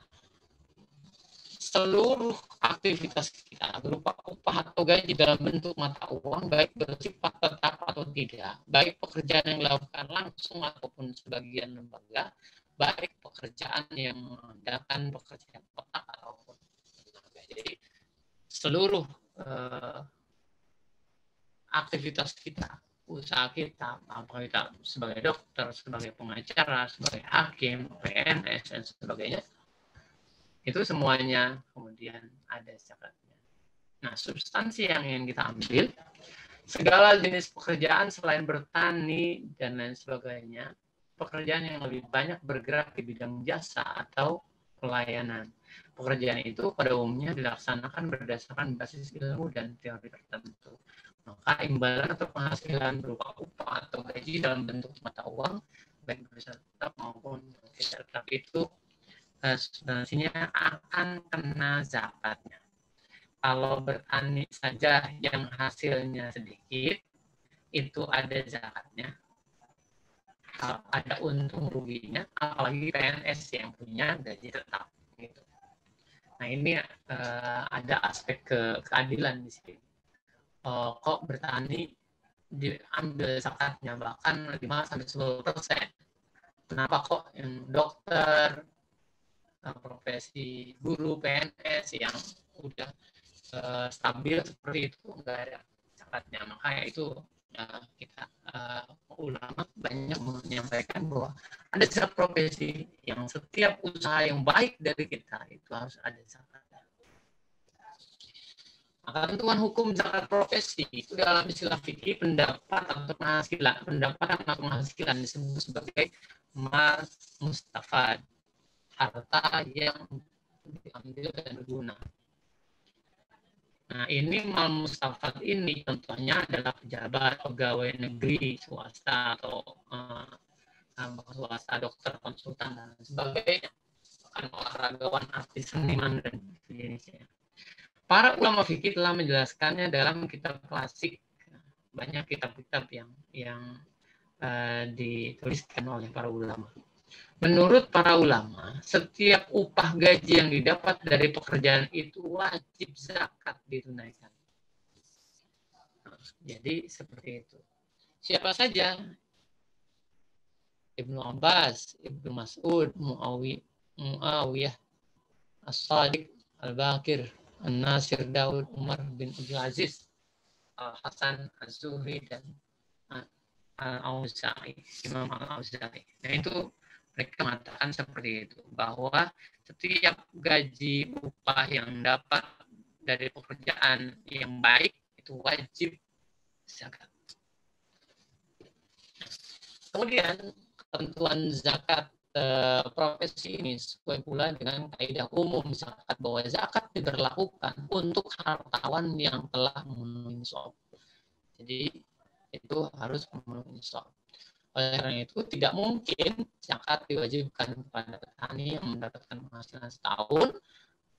seluruh aktivitas kita berupa upah atau gaji dalam bentuk mata uang, baik bersifat tetap atau tidak, baik pekerjaan yang dilakukan langsung ataupun sebagian lembaga, baik pekerjaan yang mengadakan pekerjaan kotak ataupun lembaga. Jadi seluruh aktivitas kita, usaha kita, apa kita sebagai dokter, sebagai pengacara, sebagai hakim, PNS dan sebagainya, itu semuanya kemudian ada zakatnya. Nah, substansi yang ingin kita ambil, segala jenis pekerjaan selain bertani dan lain sebagainya, pekerjaan yang lebih banyak bergerak di bidang jasa atau pelayanan. Pekerjaan itu pada umumnya dilaksanakan berdasarkan basis ilmu dan teori tertentu. Maka imbalan atau penghasilan berupa upah atau gaji dalam bentuk mata uang, baik bersifat tetap maupun tidak tetap, itu substansinya akan kena zakatnya. Kalau bertani saja yang hasilnya sedikit, itu ada zakatnya. Ada untung ruginya, apalagi PNS yang punya gaji tetap. Gitu. Nah, ini ada aspek keadilan di sini. Kok bertani diambil zakatnya bahkan 5-10%. Kenapa kok yang dokter, profesi guru, PNS yang udah stabil seperti itu nggak ada zakatnya? Makanya itu kita ulama banyak menyampaikan bahwa ada zakat profesi yang setiap usaha yang baik dari kita itu harus ada zakatnya. Maka tentuan hukum zakat profesi itu dalam istilah fikih pendapat atau penghasilan, pendapatan atau penghasilan disebut sebagai mas mustafad, harta yang diambil dan berguna. Nah, ini mal mustafad ini contohnya adalah pejabat, pegawai negeri, swasta atau swasta, dokter, konsultan dan sebagainya, bahkan olahragawan, artis, seniman dan sejenisnya. Para ulama fikih telah menjelaskannya dalam kitab klasik. Banyak kitab-kitab yang dituliskan oleh para ulama. Menurut para ulama, setiap upah gaji yang didapat dari pekerjaan itu wajib zakat ditunaikan. Jadi seperti itu. Siapa saja? Ibnu Abbas, Ibnu Mas'ud, Muawiyah, As-Sadiq, Al-Baqir, An-Nasir, Daud, Umar bin Abdul Aziz, Al-Hasan, Az-Zuhri, dan Al-Auza'i, Imam Al-Auza'i. Nah, itu mereka mengatakan seperti itu, bahwa setiap gaji upah yang dapat dari pekerjaan yang baik itu wajib zakat. Kemudian ketentuan zakat profesi ini sesuai pula dengan kaidah umum zakat, bahwa zakat diberlakukan untuk hartawan yang telah memenuhi nisab. Jadi itu harus memenuhi nisab. Oleh karena itu tidak mungkin zakat diwajibkan kepada petani yang mendapatkan penghasilan setahun,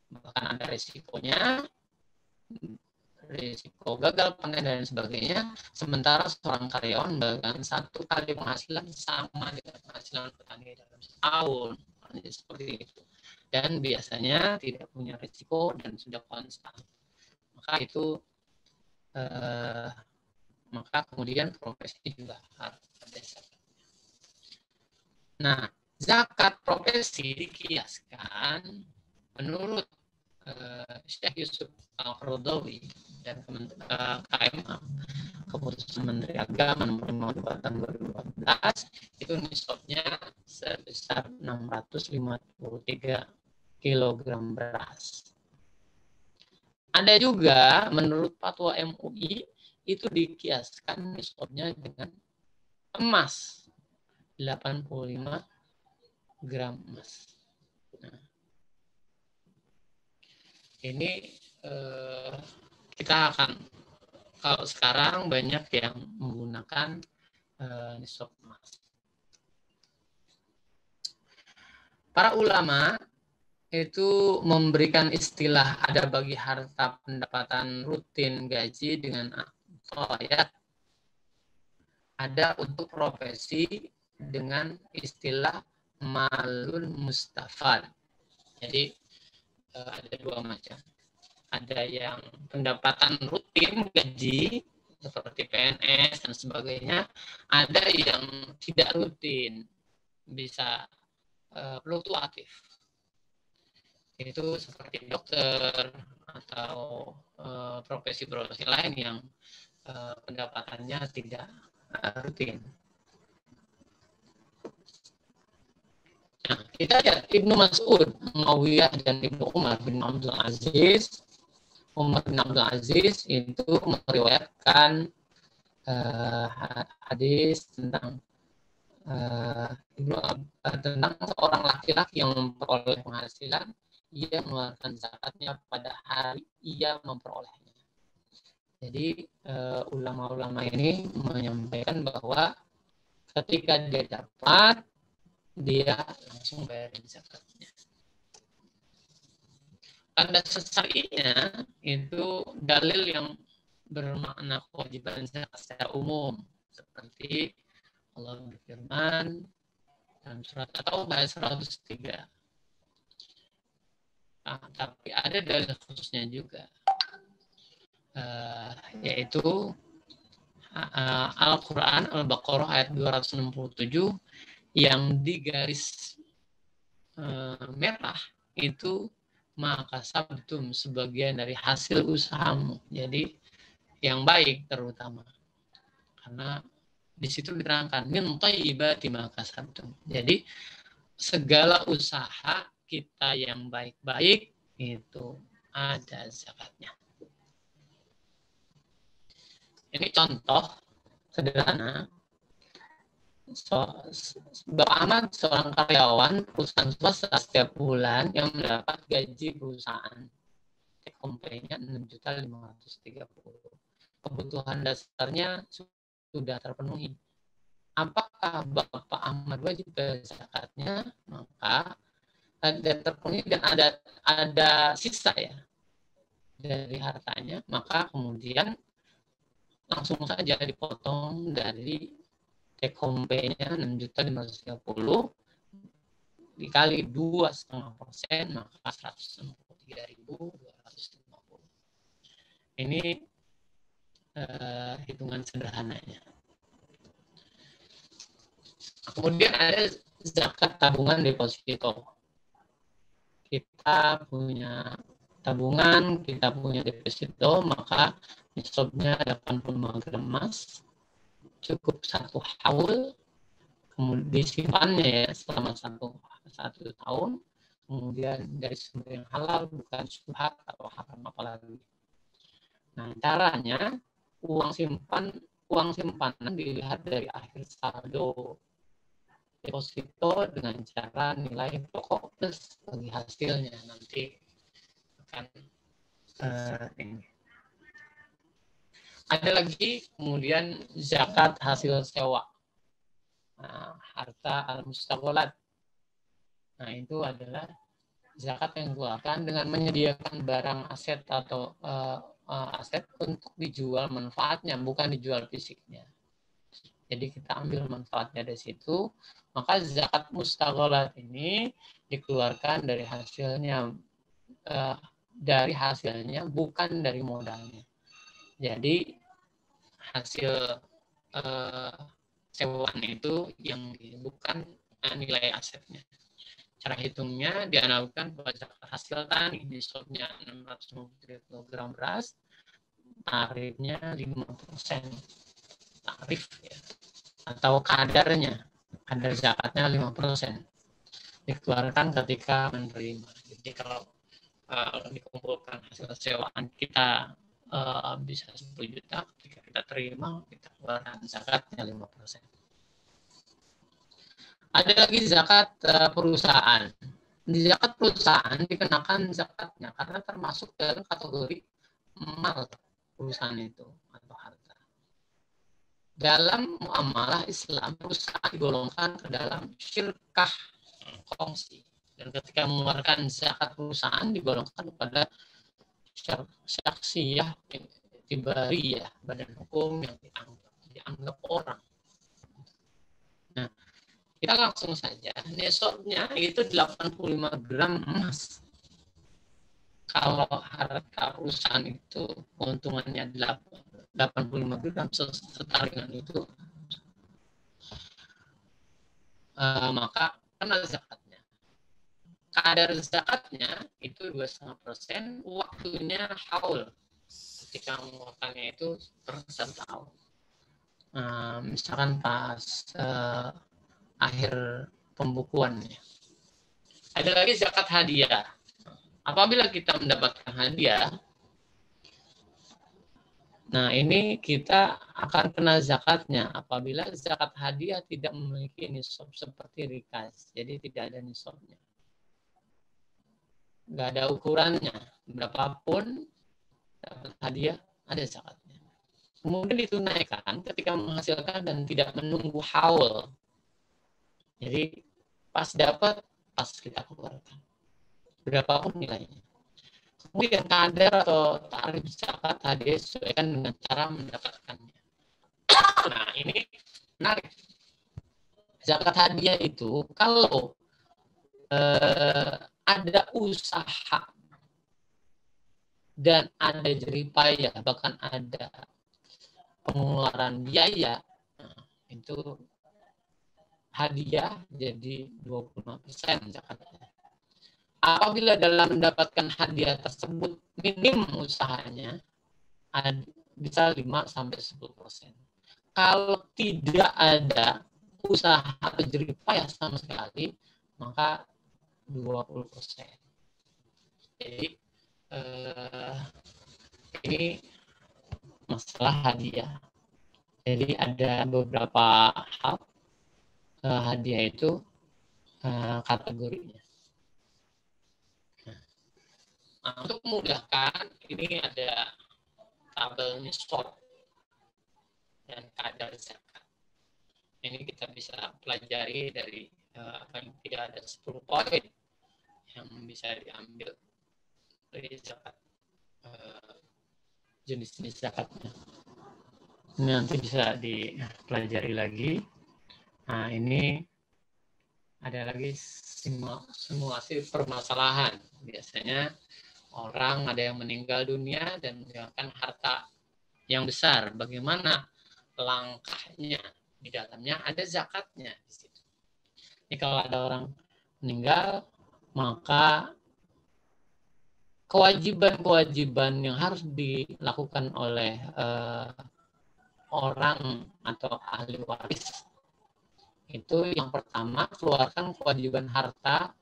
bahkan ada resikonya, risiko gagal panen dan sebagainya, sementara seorang karyawan bahkan 1 kali penghasilan sama dengan penghasilan petani dalam setahun. Seperti itu. Dan biasanya tidak punya risiko dan sudah konstan. Maka itu maka kemudian profesi juga harus ada zakatnya. Nah, zakat profesi dikiaskan menurut Syekh Yusuf Al-Qaradawi dan KMA keputusan Menteri Agama nomor 52 tahun 2014 itu nisabnya sebesar 653 kg beras. Ada juga menurut fatwa MUI itu dikiaskan nisabnya dengan emas 85 gram emas. Nah, ini kita akan, kalau sekarang banyak yang menggunakan nisab emas. Para ulama itu memberikan istilah ada bagi harta pendapatan rutin gaji dengan ayat, ada untuk profesi dengan istilah malun mustafad. Jadi ada dua macam. Ada yang pendapatan rutin gaji seperti PNS dan sebagainya, ada yang tidak rutin, bisa fluktuatif. Itu seperti dokter atau profesi-profesi lain yang pendapatannya tidak rutin. Nah, kita lihat Ibnu Mas'ud, Muawiyah dan Ibnu Umar bin Abdul Aziz. Umar bin Abdul Aziz itu meriwayatkan hadis tentang tentang seorang laki-laki yang memperoleh penghasilan, ia mengeluarkan zakatnya pada hari ia memperolehnya. Jadi ulama-ulama ini menyampaikan bahwa ketika dia dapat, dia langsung bayarin zakatnya. Tanda syar'inya itu dalil yang bermakna kewajiban zakat secara umum, seperti Allah berfirman dalam surat At-Taubah 103. Tapi ada dalil khususnya juga, yaitu Al-Quran Al-Baqarah ayat 267 yang digaris merah itu maka sabtum sebagian dari hasil usahamu. Jadi yang baik terutama. Karena di situ diterangkan min thayyibati ma kasabtum. Jadi segala usaha kita yang baik-baik itu ada zakatnya. Ini contoh sederhana. Bapak Ahmad seorang karyawan perusahaan swasta setiap bulan yang mendapat gaji perusahaan take home pay-nya 6.530. Kebutuhan dasarnya sudah terpenuhi. Apakah Bapak Ahmad wajib bayar zakatnya? Maka ada terpenuhi dan ada sisa ya dari hartanya, maka kemudian langsung saja dipotong dari take home pay-nya 6.530 dikali 2,5%, maka 163.250. Ini hitungan sederhananya. Kemudian ada zakat tabungan deposito. Kita punya tabungan, kita punya deposito, maka nisabnya 85 gram emas, cukup 1 haul, kemudian disimpannya ya selama satu tahun, kemudian dari sumber yang halal, bukan syubhat atau haram apalagi. Nah, caranya uang simpanan dilihat dari akhir saldo deposito dengan cara nilai pokok plus bagi hasilnya nanti akan ini. Ada lagi kemudian zakat hasil sewa, harta al-mustagholat. Nah, itu adalah zakat yang dikeluarkan dengan menyediakan barang aset atau aset untuk dijual manfaatnya, bukan dijual fisiknya. Jadi kita ambil manfaatnya dari situ, maka zakat mustagholat ini dikeluarkan dari hasilnya, bukan dari modalnya. Jadi hasil sewaan itu yang bukan nilai asetnya. Cara hitungnya dianalogkan pada zakat hasil tani, nisabnya 650 kg beras, tarifnya 5%. Tarif ya, atau kadarnya, kadar zakatnya 5%. Dikeluarkan ketika menerima. Jadi kalau dikumpulkan hasil sewaan kita bisa 10 juta, ketika kita terima, kita keluarkan zakatnya 5%. Ada lagi zakat perusahaan. Di zakat perusahaan dikenakan zakatnya karena termasuk dalam kategori mal perusahaan itu atau harta. Dalam muamalah Islam, perusahaan digolongkan ke dalam syirkah kongsi. Dan ketika mengeluarkan zakat perusahaan digolongkan kepada syaksiyah tibariyah, badan hukum yang dianggap orang. Nah, kita langsung saja, nisabnya itu 85 gram emas. Kalau harta perusahaan itu keuntungannya 85 gram setara dengan itu, maka kena zakatnya. Kadar zakatnya itu 2,5%, waktunya haul. Ketika mengeluarkannya itu per 1 tahun. Misalkan pas akhir pembukuannya. Ada lagi zakat hadiah. Apabila kita mendapatkan hadiah, nah ini kita akan kena zakatnya apabila zakat hadiah tidak memiliki nisab seperti rikas. Jadi tidak ada nisabnya. Nggak ada ukurannya. Berapapun dapat hadiah, ada zakatnya. Kemudian ditunaikan ketika menghasilkan dan tidak menunggu haul. Jadi pas dapat, pas kita keluarkan. Berapapun nilainya. Kemudian kadar atau tarif zakat hadiah disesuaikan dengan cara mendapatkannya. Nah ini menarik. Zakat hadiah itu kalau ada usaha dan ada jeripaya, bahkan ada pengeluaran biaya, nah, itu hadiah jadi 25% zakatnya. Apabila dalam mendapatkan hadiah tersebut minim usahanya, bisa 5-10%. Kalau tidak ada usaha atau jeripaya sama sekali, maka 20%. Jadi ini masalah hadiah. Jadi ada beberapa hal hadiah itu kategorinya. Nah, untuk memudahkan, ini ada tabel nisab dan kadar zakat. Ini kita bisa pelajari dari paling tidak ada 10 poin yang bisa diambil dari zakat, jenis-jenis zakatnya. Ini nanti bisa dipelajari lagi. Nah, ini ada lagi simulasi permasalahan. Biasanya orang ada yang meninggal dunia dan meninggalkan harta yang besar. Bagaimana langkahnya? Di dalamnya ada zakatnya di situ. Ini kalau ada orang meninggal, maka kewajiban-kewajiban yang harus dilakukan oleh orang atau ahli waris itu yang pertama, keluarkan kewajiban harta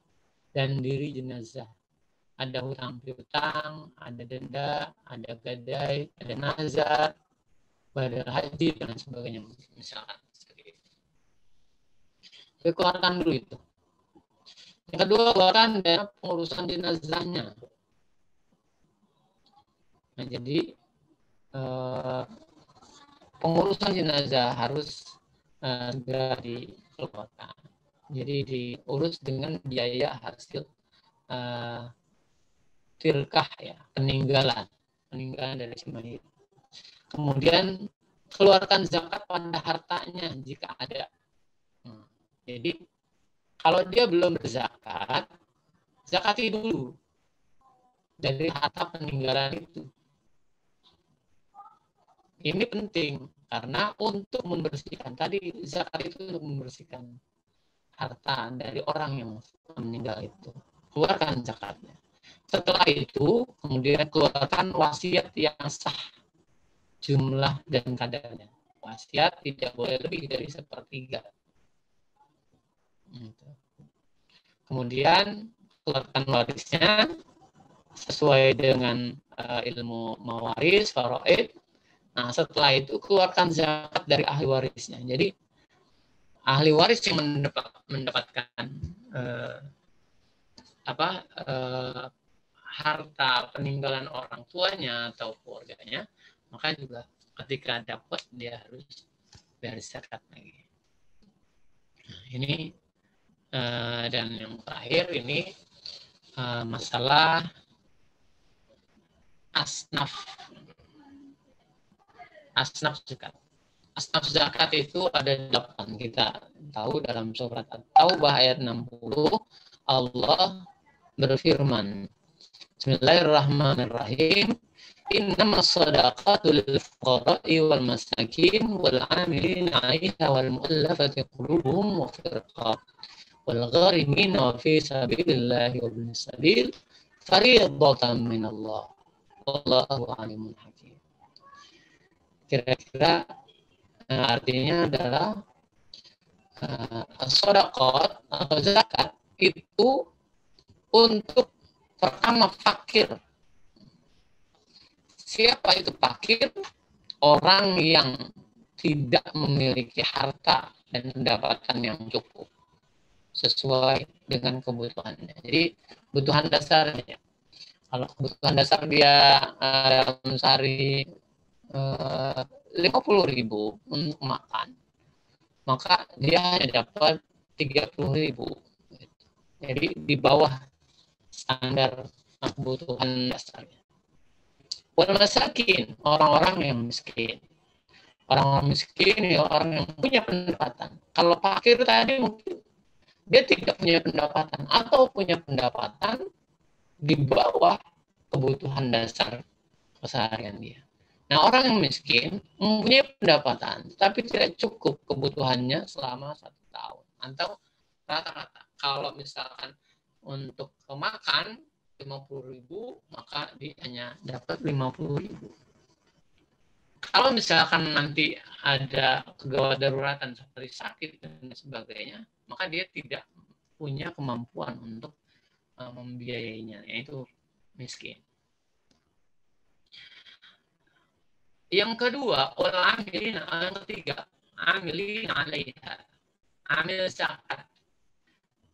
dan diri jenazah. Ada hutang piutang, ada denda, ada gadai, ada nazar, badal haji dan sebagainya, misalkan. Jadi keluarkan dulu itu. Yang kedua, keluarkan dana pengurusan jenazahnya. Nah, jadi pengurusan jenazah harus segera dikeluarkan. Jadi diurus dengan biaya hasil tirkah ya, peninggalan dari si mayit. Kemudian keluarkan zakat pada hartanya jika ada. Jadi kalau dia belum berzakat, zakati dulu dari harta peninggalan itu. Ini penting karena untuk membersihkan, tadi zakat itu untuk membersihkan harta dari orang yang meninggal itu. Keluarkan zakatnya. Setelah itu kemudian keluarkan wasiat yang sah. jumlah dan kadarnya. Wasiat tidak boleh lebih dari 1/3. Kemudian keluarkan warisnya sesuai dengan ilmu mawaris, faraid. Nah, setelah itu keluarkan zakat dari ahli warisnya. Jadi ahli waris yang mendapatkan harta peninggalan orang tuanya atau keluarganya, maka juga ketika dapat dia harus bayar zakat lagi. Nah, ini dan yang terakhir ini masalah asnaf zakat. Asnaf zakat itu ada 8. Kita tahu dalam surat At-Taubah ayat 60, Allah berfirman, Bismillahirrahmanirrahim, Innamas shadaqatu lil fuqara'i wal masakin wal 'amilina 'alaiha wal mu'allafati qulubuhum wa fil riqab wal gharimin wa fi sabilillahi wa ibnis sabil fariidatan minallah wallahu 'alimun hakim. Kira-kira artinya adalah sedekah atau zakat itu untuk pertama fakir. Siapa itu fakir? Orang yang tidak memiliki harta dan pendapatan yang cukup sesuai dengan kebutuhannya. Jadi kebutuhan dasarnya. Kalau kebutuhan dasar dia dalam sehari 50.000 untuk makan, maka dia hanya dapat 30.000. Jadi di bawah standar kebutuhan dasarnya. Wal masakin, orang-orang yang miskin. Orang-orang miskin ya orang yang punya pendapatan. Kalau fakir tadi mungkin dia tidak punya pendapatan atau punya pendapatan di bawah kebutuhan dasar keseharian dia. Nah, orang yang miskin mempunyai pendapatan tapi tidak cukup kebutuhannya selama 1 tahun. Atau rata-rata kalau misalkan untuk makan 50.000, maka dia hanya dapat 50.000. Kalau misalkan nanti ada kegawat daruratan seperti sakit dan sebagainya, maka dia tidak punya kemampuan untuk membiayainya, yaitu miskin. Yang kedua, yang ketiga, amilin 'alaiha. Amil zakat,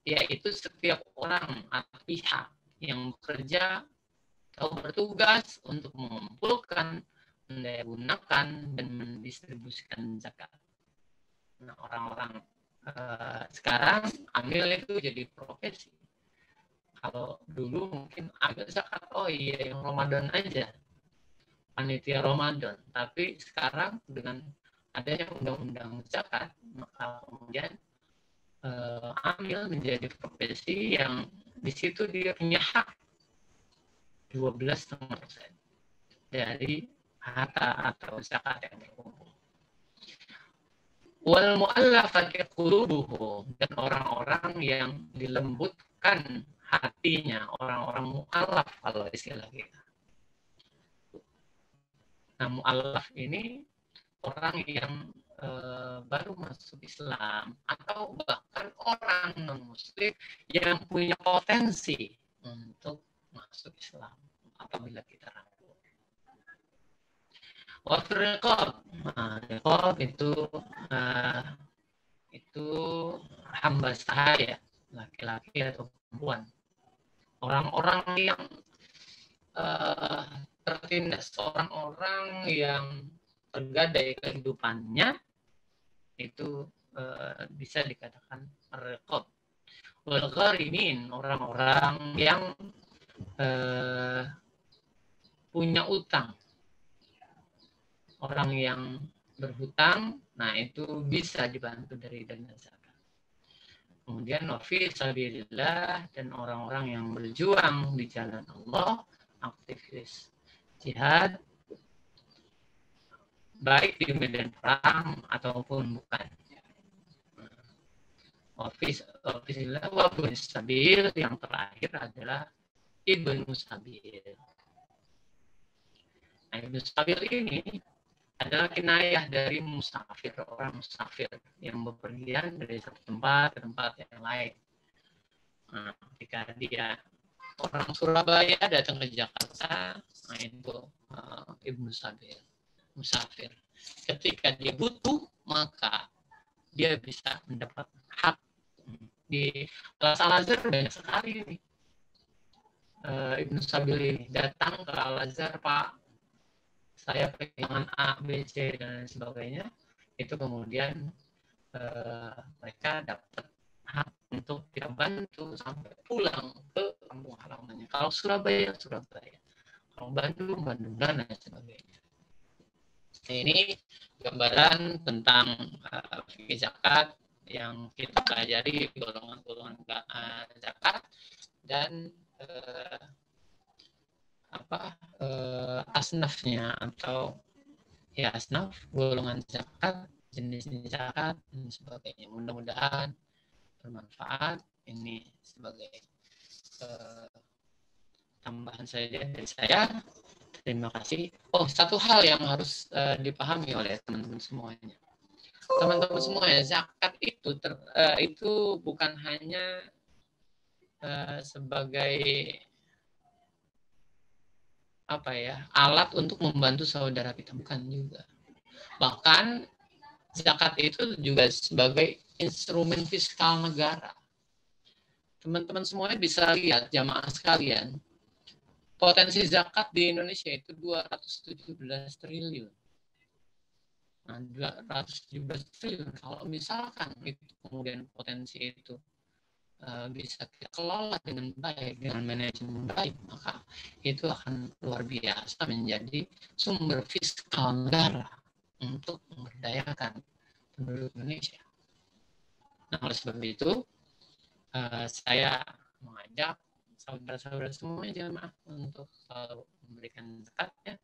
yaitu setiap orang atau pihak yang bekerja atau bertugas untuk mengumpulkan, mendayagunakan, dan mendistribusikan zakat. Nah, orang-orang sekarang amil itu jadi profesi. Kalau dulu mungkin amil zakat, oh iya yang Ramadan aja, panitia Ramadan. Tapi sekarang dengan adanya undang-undang zakat, maka kemudian amil menjadi profesi yang di situ dia punya hak 12,5% dari harta atau zakat yang terkumpul. Wal mu'allafati qulubuhum, dan orang-orang yang dilembutkan hatinya, orang-orang mu'allaf kalau istilah kita. Nah, mu'allaf ini orang yang baru masuk Islam atau bahkan orang non-muslim yang punya potensi untuk masuk Islam apabila kita rangkul. Waktu riqab itu hamba sahaya, laki-laki atau perempuan, orang-orang yang tertindas, orang-orang yang tergadai kehidupannya itu bisa dikatakan riqab. Wal gharimin, orang-orang yang punya utang, orang yang berhutang, nah itu bisa dibantu dari dana zakat. Kemudian wafi sabilillah, dan orang-orang yang berjuang di jalan Allah, aktivis jihad, baik di medan perang ataupun bukan. Wafisilah wabun sabil, yang terakhir adalah ibnu sabil. Nah, ibnu sabil ini adalah kinayah dari musafir, orang musafir yang bepergian dari satu tempat ke tempat yang lain. Nah, ketika dia orang Surabaya datang ke Jakarta, nah itu Ibnu Sabil, musafir. Ketika dia butuh, maka dia bisa mendapat hak. Di Al-Azhar banyak sekali ini. Ibnu Sabil ini datang ke Al-Azhar, Pak, saya kehilangan A, B, C, dan sebagainya. Itu kemudian mereka dapat hak untuk kita bantu sampai pulang ke kampung halamannya. Kalau Surabaya, Surabaya. Kalau Bandung, Bandung, dan lain sebagainya. Nah, ini gambaran tentang fikih zakat yang kita pelajari golongan-golongan zakat dan asnafnya atau ya asnaf, golongan zakat, jenis zakat dan sebagainya. Mudah-mudahan bermanfaat. Ini sebagai tambahan saja dari saya. Terima kasih. Oh, satu hal yang harus dipahami oleh teman-teman semuanya. Teman-teman semuanya, zakat itu bukan hanya sebagai alat untuk membantu saudara kita, bukan juga. Bahkan zakat itu juga sebagai instrumen fiskal negara. Teman-teman semuanya bisa lihat, jamaah sekalian, potensi zakat di Indonesia itu 217 triliun. Nah, 217 triliun, kalau misalkan itu kemudian potensi itu bisa kita kelola dengan baik, dengan manajemen baik, maka itu akan luar biasa menjadi sumber fiskal negara untuk memberdayakan penduduk Indonesia. Nah, oleh sebab itu, saya mengajak saudara-saudara semuanya jamaah untuk selalu memberikan zakatnya,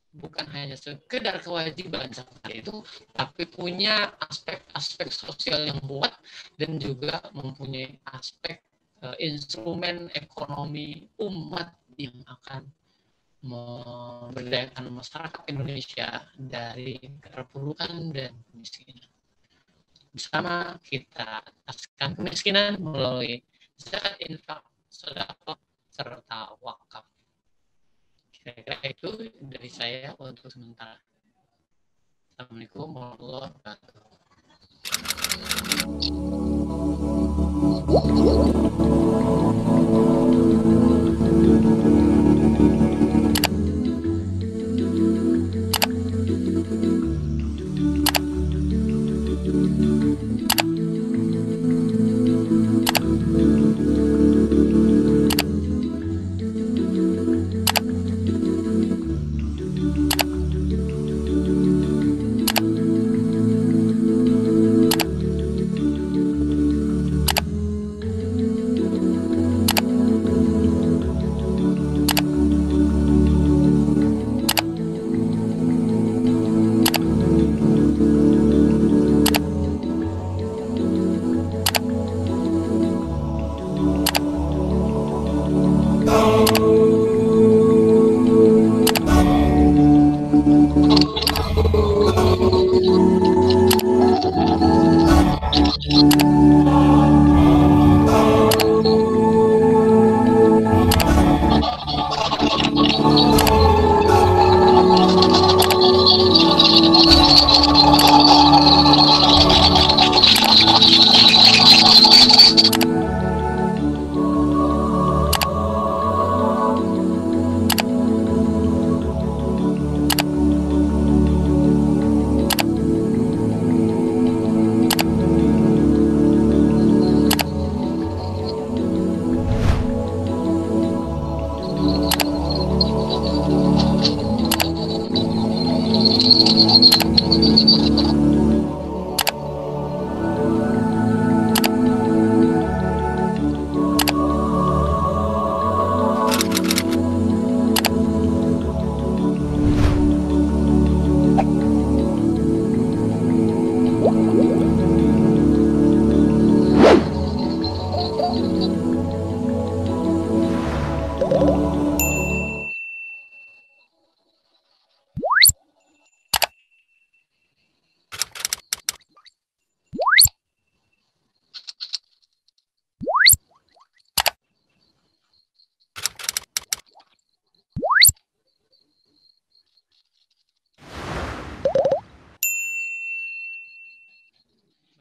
bukan hanya sekedar kewajiban zakat itu, tapi punya aspek-aspek sosial yang kuat dan juga mempunyai aspek instrumen ekonomi umat yang akan memberdayakan masyarakat Indonesia dari keterpurukan dan kemiskinan. Bersama kita ataskan kemiskinan melalui zakat, infak, sedekah, serta wakaf. Kira-kira itu dari saya untuk sementara. Assalamualaikum warahmatullahi wabarakatuh.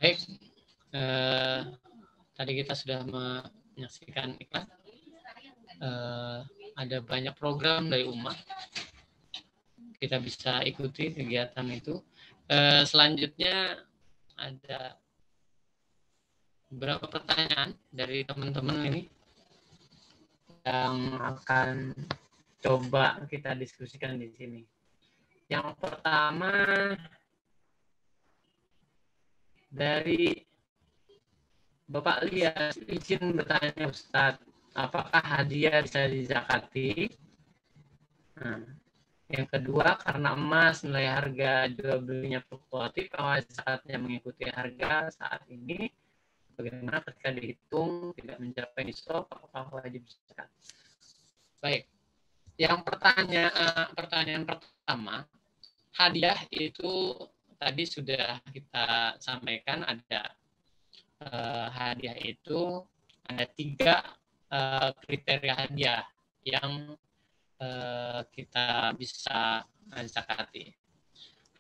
Baik, tadi kita sudah menyaksikan iklan. Ada banyak program dari umat. Kita bisa ikuti kegiatan itu. Selanjutnya ada beberapa pertanyaan dari teman-teman ini yang akan coba kita diskusikan di sini. Yang pertama dari Bapak Lia, izin bertanya Ustadz, apakah hadiah bisa dizakati? Nah, yang kedua, karena emas nilai harga jual belinya fluktuatif, kalau zakatnya mengikuti harga saat ini, bagaimana ketika dihitung tidak mencapai nisab, apakah wajib zakat? Baik, yang pertanyaan pertama, hadiah itu tadi sudah kita sampaikan ada hadiah itu ada 3 kriteria hadiah yang kita bisa zakati.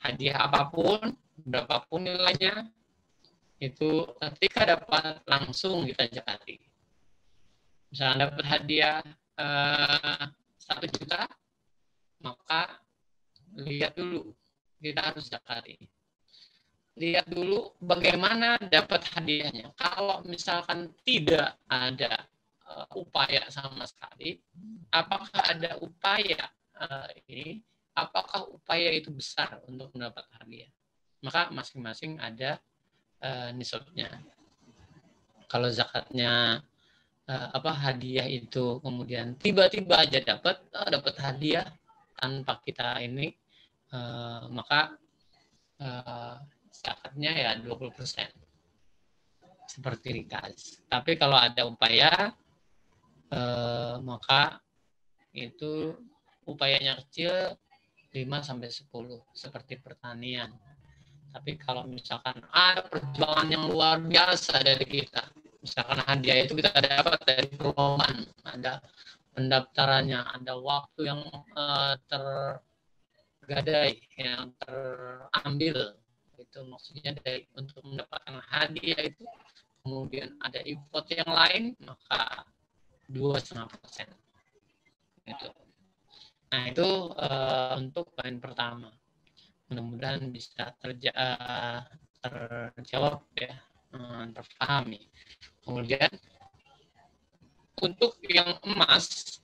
Hadiah apapun, berapapun nilainya, itu ketika dapat langsung kita zakati. Misalnya dapat hadiah 1 juta, maka lihat dulu, kita harus zakati. Lihat dulu bagaimana dapat hadiahnya. Kalau misalkan tidak ada upaya sama sekali, apakah ada upaya ini? Apakah upaya itu besar untuk mendapat hadiah? Maka masing-masing ada nisabnya. Kalau zakatnya hadiah itu kemudian tiba-tiba aja dapat hadiah tanpa kita ini, maka zakatnya ya 20%. Seperti rikaz. Tapi kalau ada upaya, maka itu upayanya kecil 5-10, seperti pertanian. Tapi kalau misalkan ada perjuangan yang luar biasa dari kita, misalkan hadiah itu kita dapat dari perlombaan, ada pendaftarannya, ada waktu yang tergadai, yang terambil, itu maksudnya untuk mendapatkan hadiah itu, kemudian ada effort yang lain, maka 2,5%. Itu. Nah itu untuk poin pertama. Mudah-mudahan bisa terjawab ya, terpahami. Kemudian untuk yang emas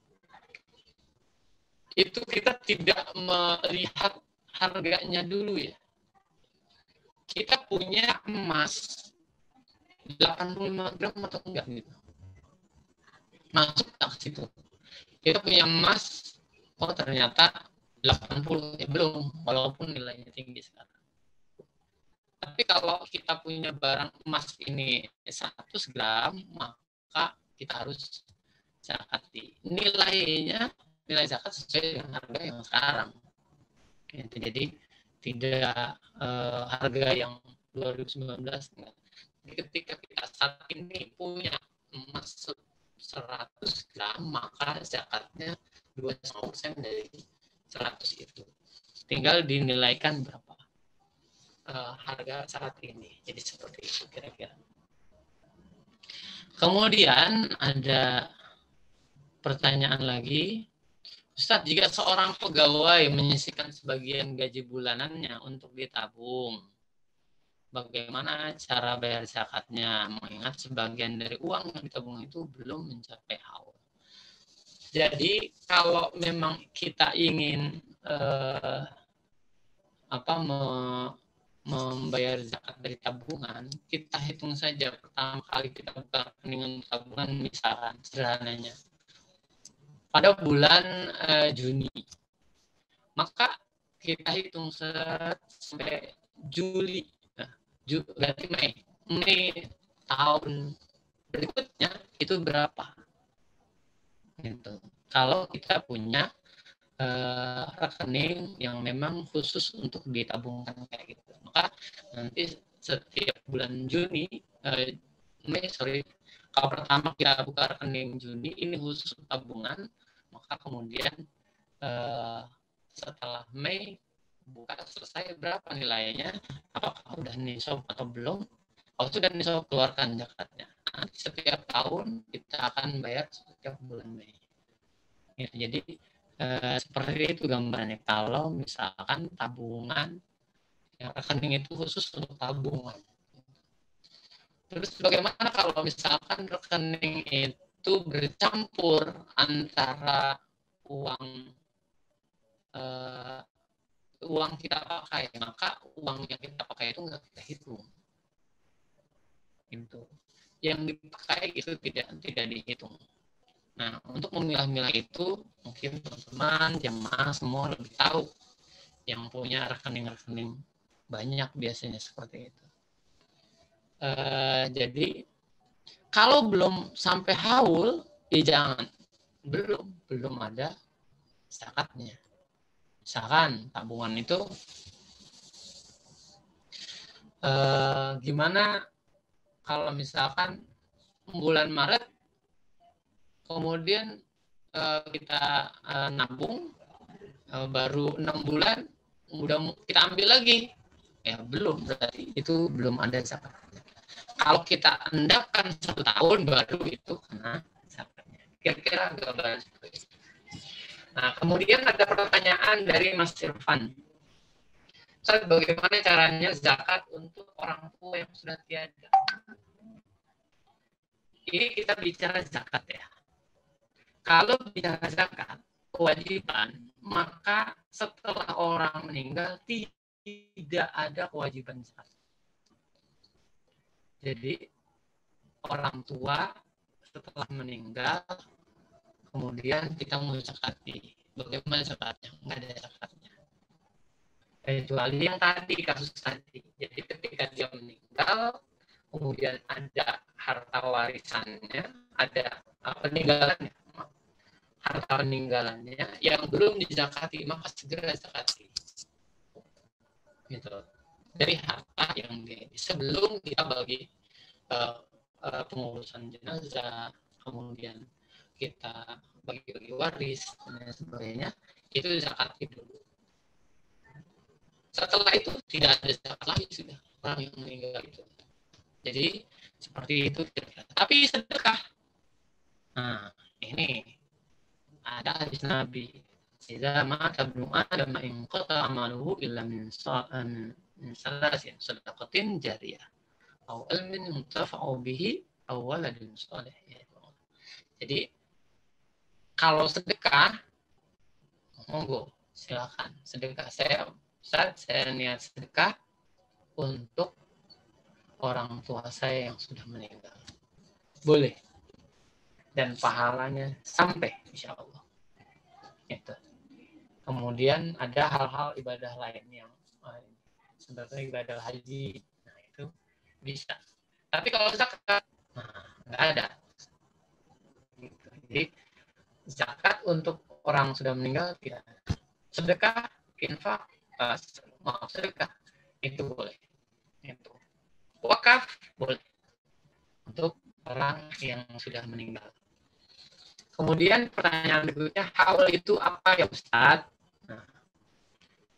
itu kita tidak melihat harganya dulu ya. Kita punya emas 85 gram atau enggak gitu. Masuk tak situ. Kita punya emas, oh ternyata 80 ya belum, walaupun nilainya tinggi sekarang. Tapi kalau kita punya barang emas ini 100 gram, maka kita harus zakati. Nilai zakat sesuai dengan harga yang sekarang. Jadi tidak harga yang 2019. Jadi ketika kita saat ini punya emas 100 gram, maka zakatnya 2,5% dari 100 itu. Tinggal dinilaikan berapa harga saat ini. Jadi seperti itu kira-kira. Kemudian ada pertanyaan lagi. Ustadz, jika seorang pegawai menyisihkan sebagian gaji bulanannya untuk ditabung, bagaimana cara bayar zakatnya? Mengingat sebagian dari uang yang ditabung itu belum mencapai haul. Jadi kalau memang kita ingin membayar zakat dari tabungan, kita hitung saja pertama kali kita buka rekening tabungan, misalkan sederhananya pada bulan Juni, maka kita hitung sampai Juli, berarti Mei tahun berikutnya itu berapa? Gitu. Kalau kita punya rekening yang memang khusus untuk ditabungkan kayak gitu, maka nanti setiap bulan kalau pertama kita buka rekening Juni ini khusus tabungan, maka kemudian setelah Mei buka selesai berapa nilainya, apakah udah nisab atau belum, sudah nisab keluarkan zakatnya. Nanti setiap tahun kita akan bayar setiap bulan Mei. Gitu. Jadi seperti itu gambarannya. Kalau misalkan tabungan, yang rekening itu khusus untuk tabungan. Terus bagaimana kalau misalkan rekening itu bercampur antara uang kita pakai, maka uang yang kita pakai itu nggak kita hitung. Itu yang dipakai itu tidak dihitung. Nah, untuk memilah-milah itu mungkin teman-teman jemaah semua lebih tahu, yang punya rekening-rekening banyak biasanya seperti itu. Jadi kalau belum sampai haul, ya jangan, belum ada zakatnya. Misalkan tabungan itu gimana kalau misalkan bulan Maret kemudian kita nabung baru 6 bulan udah kita ambil lagi, ya belum, berarti itu belum ada zakatnya. Kalau kita endapkan 1 tahun baru itu kena zakatnya. Kira-kira gambaran seperti itu. Nah, kemudian ada pertanyaan dari Mas Irfan. Ustaz, bagaimana caranya zakat untuk orang tua yang sudah tiada? Ini kita bicara zakat ya. Kalau bicara zakat, kewajiban, maka setelah orang meninggal tidak ada kewajiban zakat. Jadi orang tua setelah meninggal, kemudian kita mau zakati. Bagaimana zakatnya? Nggak ada zakatnya. Kecuali yang tadi, kasus tadi. Jadi ketika dia meninggal, kemudian ada harta warisannya, ada peninggalannya, harta peninggalannya yang belum dizakati, maka segera zakati. Gitu. Dari harta yang sebelum kita bagi pengurusan jenazah, kemudian kita bagi-bagi waris dan sebagainya, itu zakati dulu. Setelah itu tidak ada zakat lagi sudah orang yang meninggal itu. Jadi seperti itu. Tapi sedekah. Nah, ini ada hadis Nabi. Idza mata ibnu Adam in qata amaluhu illa min salasin sadaqatin jariyah aw ilmin yuntafa'u bihi aw waladin salih. Jadi kalau sedekah, monggo silakan sedekah. Saya niat sedekah untuk orang tua saya yang sudah meninggal. Boleh. Dan pahalanya sampai insya Allah. Itu. Kemudian ada hal-hal ibadah lain yang sebenarnya ibadah haji. Nah, itu bisa. Tapi kalau zakat, nggak ada. Gitu. Jadi zakat untuk orang sudah meninggal tidak ada. Sedekah, infak, sedekah itu boleh. Itu. Wakaf boleh untuk orang yang sudah meninggal. Kemudian pertanyaan berikutnya, haul itu apa ya Ustaz? Nah,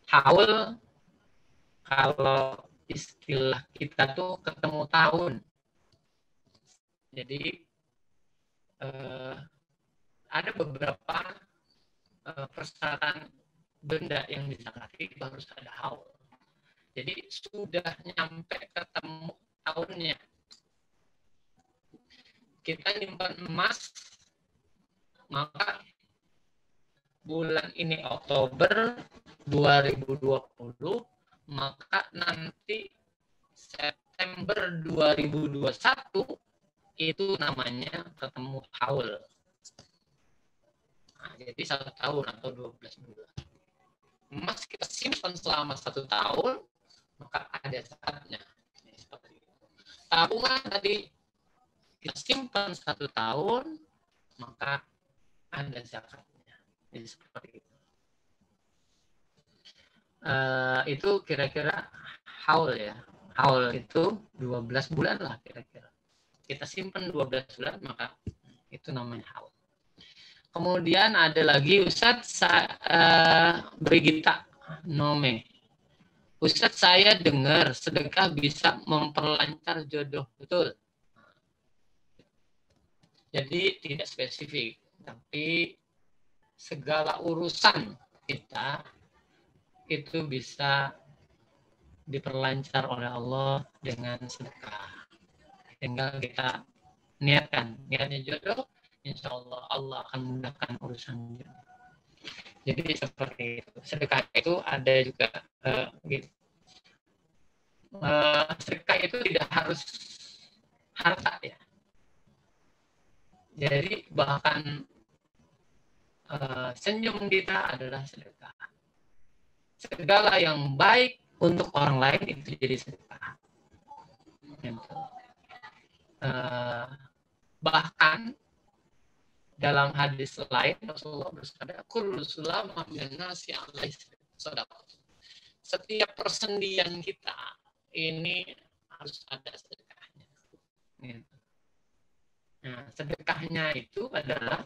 haul kalau istilah kita tuh ketemu tahun. Jadi ada beberapa persyaratan benda yang disakati itu harus ada haul. Jadi sudah nyampe ketemu tahunnya. Kita nyimpan emas, maka bulan ini Oktober 2020, maka nanti September 2021 itu namanya ketemu haul. Nah, jadi 1 tahun atau 12 bulan. Emas kita simpan selama 1 tahun, maka ada zakatnya. Tabungan tadi kita simpan 1 tahun, maka ada zakatnya. Jadi seperti itu. Itu kira-kira haul ya. Haul itu 12 bulan lah kira-kira. Kita simpan 12 bulan, maka itu namanya haul. Kemudian ada lagi Ustadz Brigita Nome. Ustadz, saya dengar sedekah bisa memperlancar jodoh. Betul. Jadi tidak spesifik, tapi segala urusan kita itu bisa diperlancar oleh Allah dengan sedekah. Tinggal kita niatnya jodoh, insya Allah akan mudahkan urusan jodoh. Jadi seperti itu. Sedekah itu ada juga gitu. Sedekah itu tidak harus harta ya. Jadi bahkan senyum kita adalah sedekah. Segala yang baik untuk orang lain itu jadi sedekah. Gitu. Bahkan dalam hadis lain Rasulullah bersabda, kullu sulamah min nasi alaihi sadaqah. Setiap persendian kita ini harus ada sedekahnya. Gitu. Nah, sedekahnya itu adalah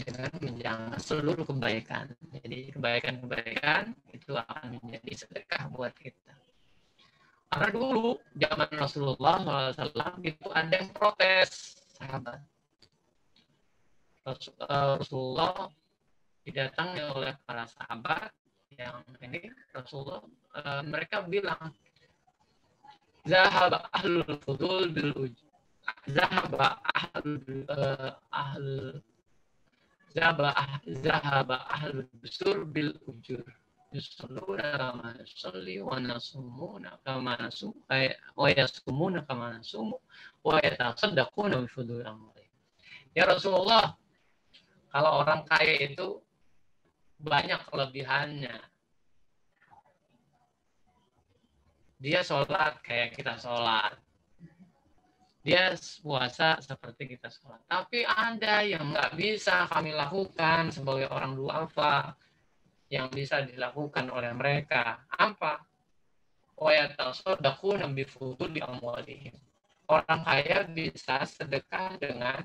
dengan menjaga seluruh kebaikan. Jadi kebaikan-kebaikan itu akan menjadi sedekah buat kita. Karena dulu zaman Rasulullah SAW itu ada yang protes sahabat. Rasulullah didatangi oleh para sahabat yang ini Rasulullah mereka bilang zahaba ahlul fudul bil ujur. Zahaba ahlul busur bil ujur. Yusalluna kama nusalli wa nasumuna kama nasum wa yasumuna kama nasumu wa yatasaddaquna bi fudul amwalihim. Ya Rasulullah, kalau orang kaya itu banyak kelebihannya. Dia sholat kayak kita sholat. Dia puasa seperti kita sholat. Tapi ada yang nggak bisa kami lakukan sebagai orang duafa, yang bisa dilakukan oleh mereka. Apa? Wayatasaddaquna bi fuduli amwalihim. Orang kaya bisa sedekah dengan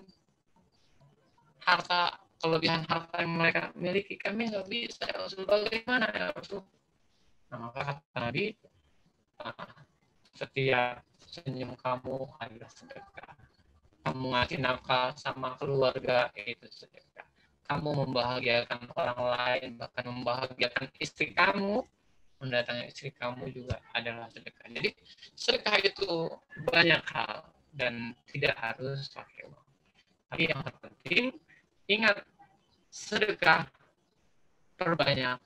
harta, kelebihan harta yang mereka miliki. Kami nggak bisa. Ya Rasul, bagaimana ya Rasul? Nah, maka kata Nabi, setiap senyum kamu adalah sedekah. Kamu ngasih nafkah sama keluarga itu sedekah. Kamu membahagiakan orang lain, bahkan membahagiakan istri kamu, mendatangi istri kamu juga adalah sedekah. Jadi sedekah itu banyak hal dan tidak harus pakai uang. Tapi yang terpenting, ingat, sedekah perbanyak,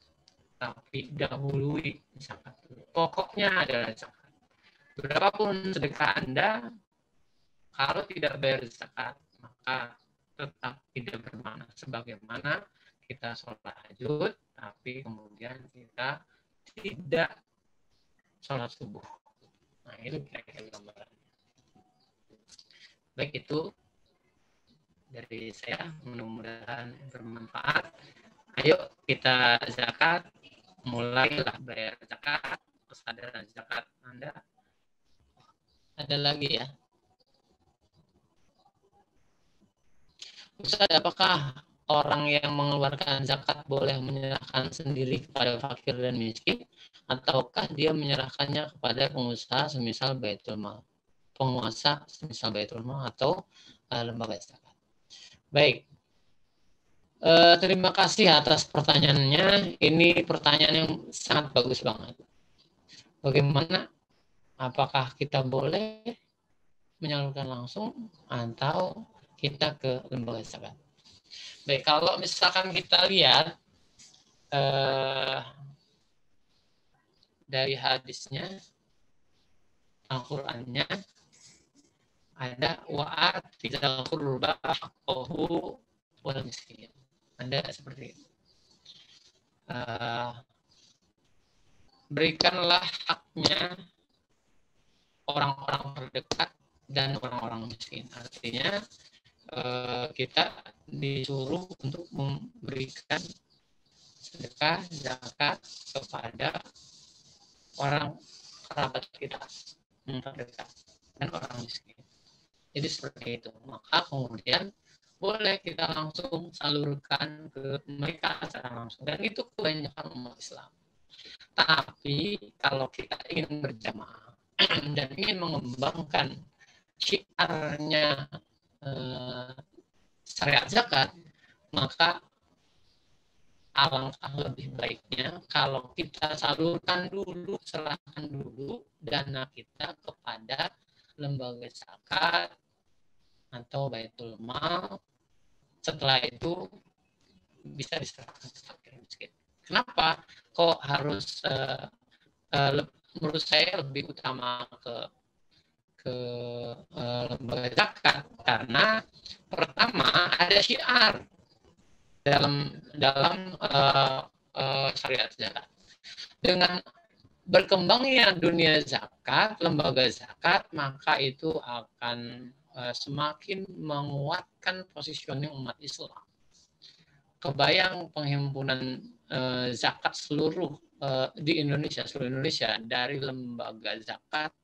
tapi dahului zakat. Pokoknya adalah zakat. Berapapun sedekah Anda, kalau tidak bayar zakat, maka tetap tidak bermakna. Sebagaimana kita sholat tahajud, tapi kemudian kita tidak sholat subuh. Nah, itu kira-kira gambarannya. Baik, itu dari saya, mudah-mudahan bermanfaat. Ayo kita zakat, mulailah bayar zakat, kesadaran zakat Anda. Ada lagi ya? Ustaz, apakah orang yang mengeluarkan zakat boleh menyerahkan sendiri kepada fakir dan miskin, ataukah dia menyerahkannya kepada pengusaha semisal Baitul Mal, penguasa semisal Baitul Mal atau lembaga zakat? Baik, terima kasih atas pertanyaannya. Ini pertanyaan yang sangat bagus banget. Bagaimana? Apakah kita boleh menyalurkan langsung atau kita ke lembaga zakat? Baik, kalau misalkan kita lihat dari hadisnya, Al-Qur'annya ada wa'ati dzal qurba haqqahu wal miskin. Ada seperti itu. Berikanlah haknya orang-orang terdekat dan orang-orang miskin. Artinya kita disuruh untuk memberikan sedekah zakat kepada orang kerabat kita yang terdekat dan orang miskin. Jadi seperti itu. Maka kemudian boleh kita langsung salurkan ke mereka secara langsung, dan itu kebanyakan umat Islam. Tapi kalau kita ingin berjamaah dan ingin mengembangkan syiarnya syariat zakat, maka alangkah lebih baiknya kalau kita salurkan dulu, serahkan dulu dana kita kepada lembaga zakat atau baitul mal. Setelah itu bisa diserahkan ke fakir miskin. Kenapa kok harus menurut saya lebih utama ke lembaga zakat? Karena pertama ada syiar dalam syariat zakat. Dengan berkembangnya dunia zakat, lembaga zakat, maka itu akan semakin menguatkan positioning umat Islam. Kebayang penghimpunan zakat seluruh di Indonesia, seluruh Indonesia, dari lembaga zakat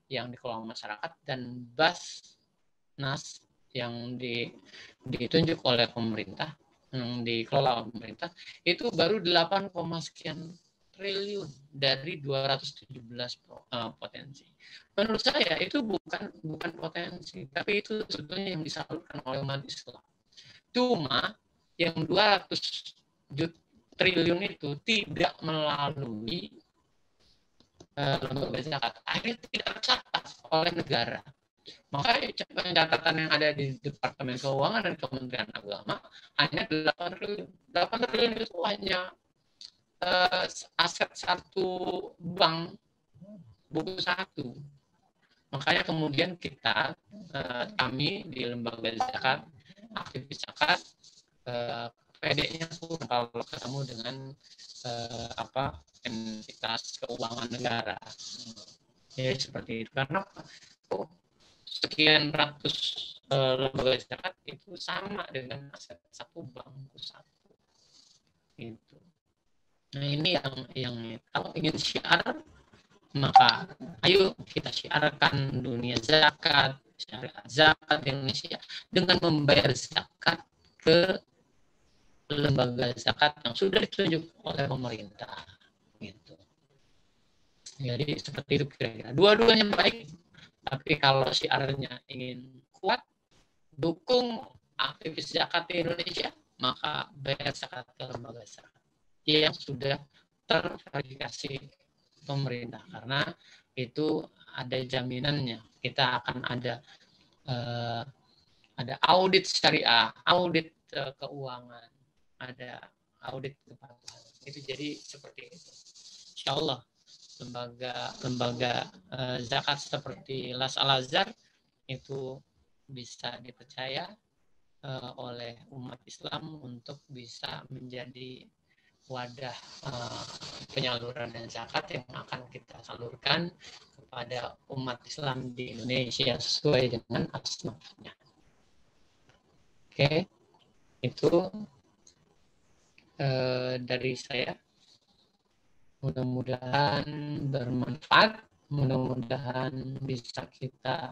yang dikelola masyarakat dan Basnas yang ditunjuk oleh pemerintah, yang dikelola pemerintah, itu baru 8, sekian triliun dari 217 potensi. Menurut saya itu bukan potensi, tapi itu sebetulnya yang disalurkan oleh umat Islam. Cuma yang 200 triliun itu tidak melalui lembaga zakat, akhirnya tidak tercatat oleh negara. Maka pencatatan yang ada di Departemen Keuangan dan Kementerian Agama hanya 8 triliun. 8 triliun itu hanya aset satu bank, buku satu. Makanya kemudian kita, kami di lembaga zakat, aktivis zakat, PD-nya kalau ketemu dengan entitas keuangan negara. Ya seperti itu. Karena sekian ratus lembaga zakat itu sama dengan aset satu bank satu. Itu. Nah ini yang kalau ingin syiar, maka ayo kita syiarkan dunia zakat, syariat zakat di Indonesia dengan membayar zakat ke lembaga zakat yang sudah ditunjuk oleh pemerintah. Gitu. Jadi seperti itu kira-kira. Dua-duanya baik, tapi kalau syiarnya ingin kuat, dukung aktivis zakat di Indonesia, maka bayar zakat ke lembaga zakat yang sudah terverifikasi pemerintah, karena itu ada jaminannya. Kita akan ada audit syariah, audit keuangan, ada audit kepatuhan. Itu jadi seperti itu. Insya Allah lembaga zakat seperti Las Al-Azhar itu bisa dipercaya oleh umat Islam untuk bisa menjadi wadah penyaluran dan zakat yang akan kita salurkan kepada umat Islam di Indonesia sesuai dengan asnafnya. Oke, itu dari saya. Mudah-mudahan bermanfaat, mudah-mudahan bisa kita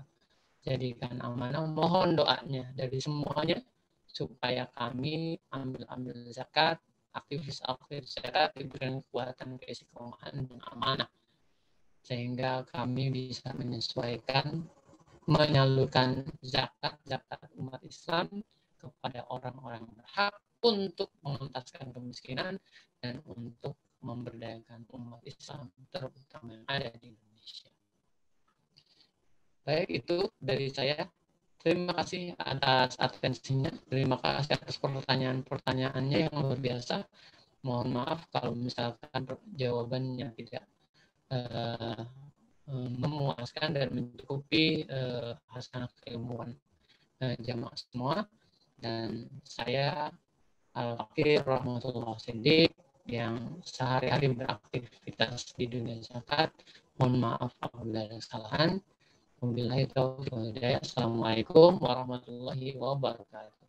jadikan amanah. Mohon doanya dari semuanya supaya kami ambil zakat, aktivis zakat diberikan kekuatan, keistiqomahan dan amanah, sehingga kami bisa menyesuaikan, menyalurkan zakat umat Islam kepada orang-orang berhak untuk mengentaskan kemiskinan dan untuk memberdayakan umat Islam terutama yang ada di Indonesia. Baik, itu dari saya. Terima kasih atas atensinya. Terima kasih atas pertanyaan-pertanyaannya yang luar biasa. Mohon maaf kalau misalkan jawabannya tidak memuaskan dan mencukupi hasanah keilmuan jamaah semua. Dan saya Al-Fakir Rahmatullah Siddiq yang sehari-hari beraktivitas di dunia zakat. Mohon maaf apabila ada kesalahan. Wabillahi taufiq wal hidayah. Assalamualaikum warahmatullahi wabarakatuh.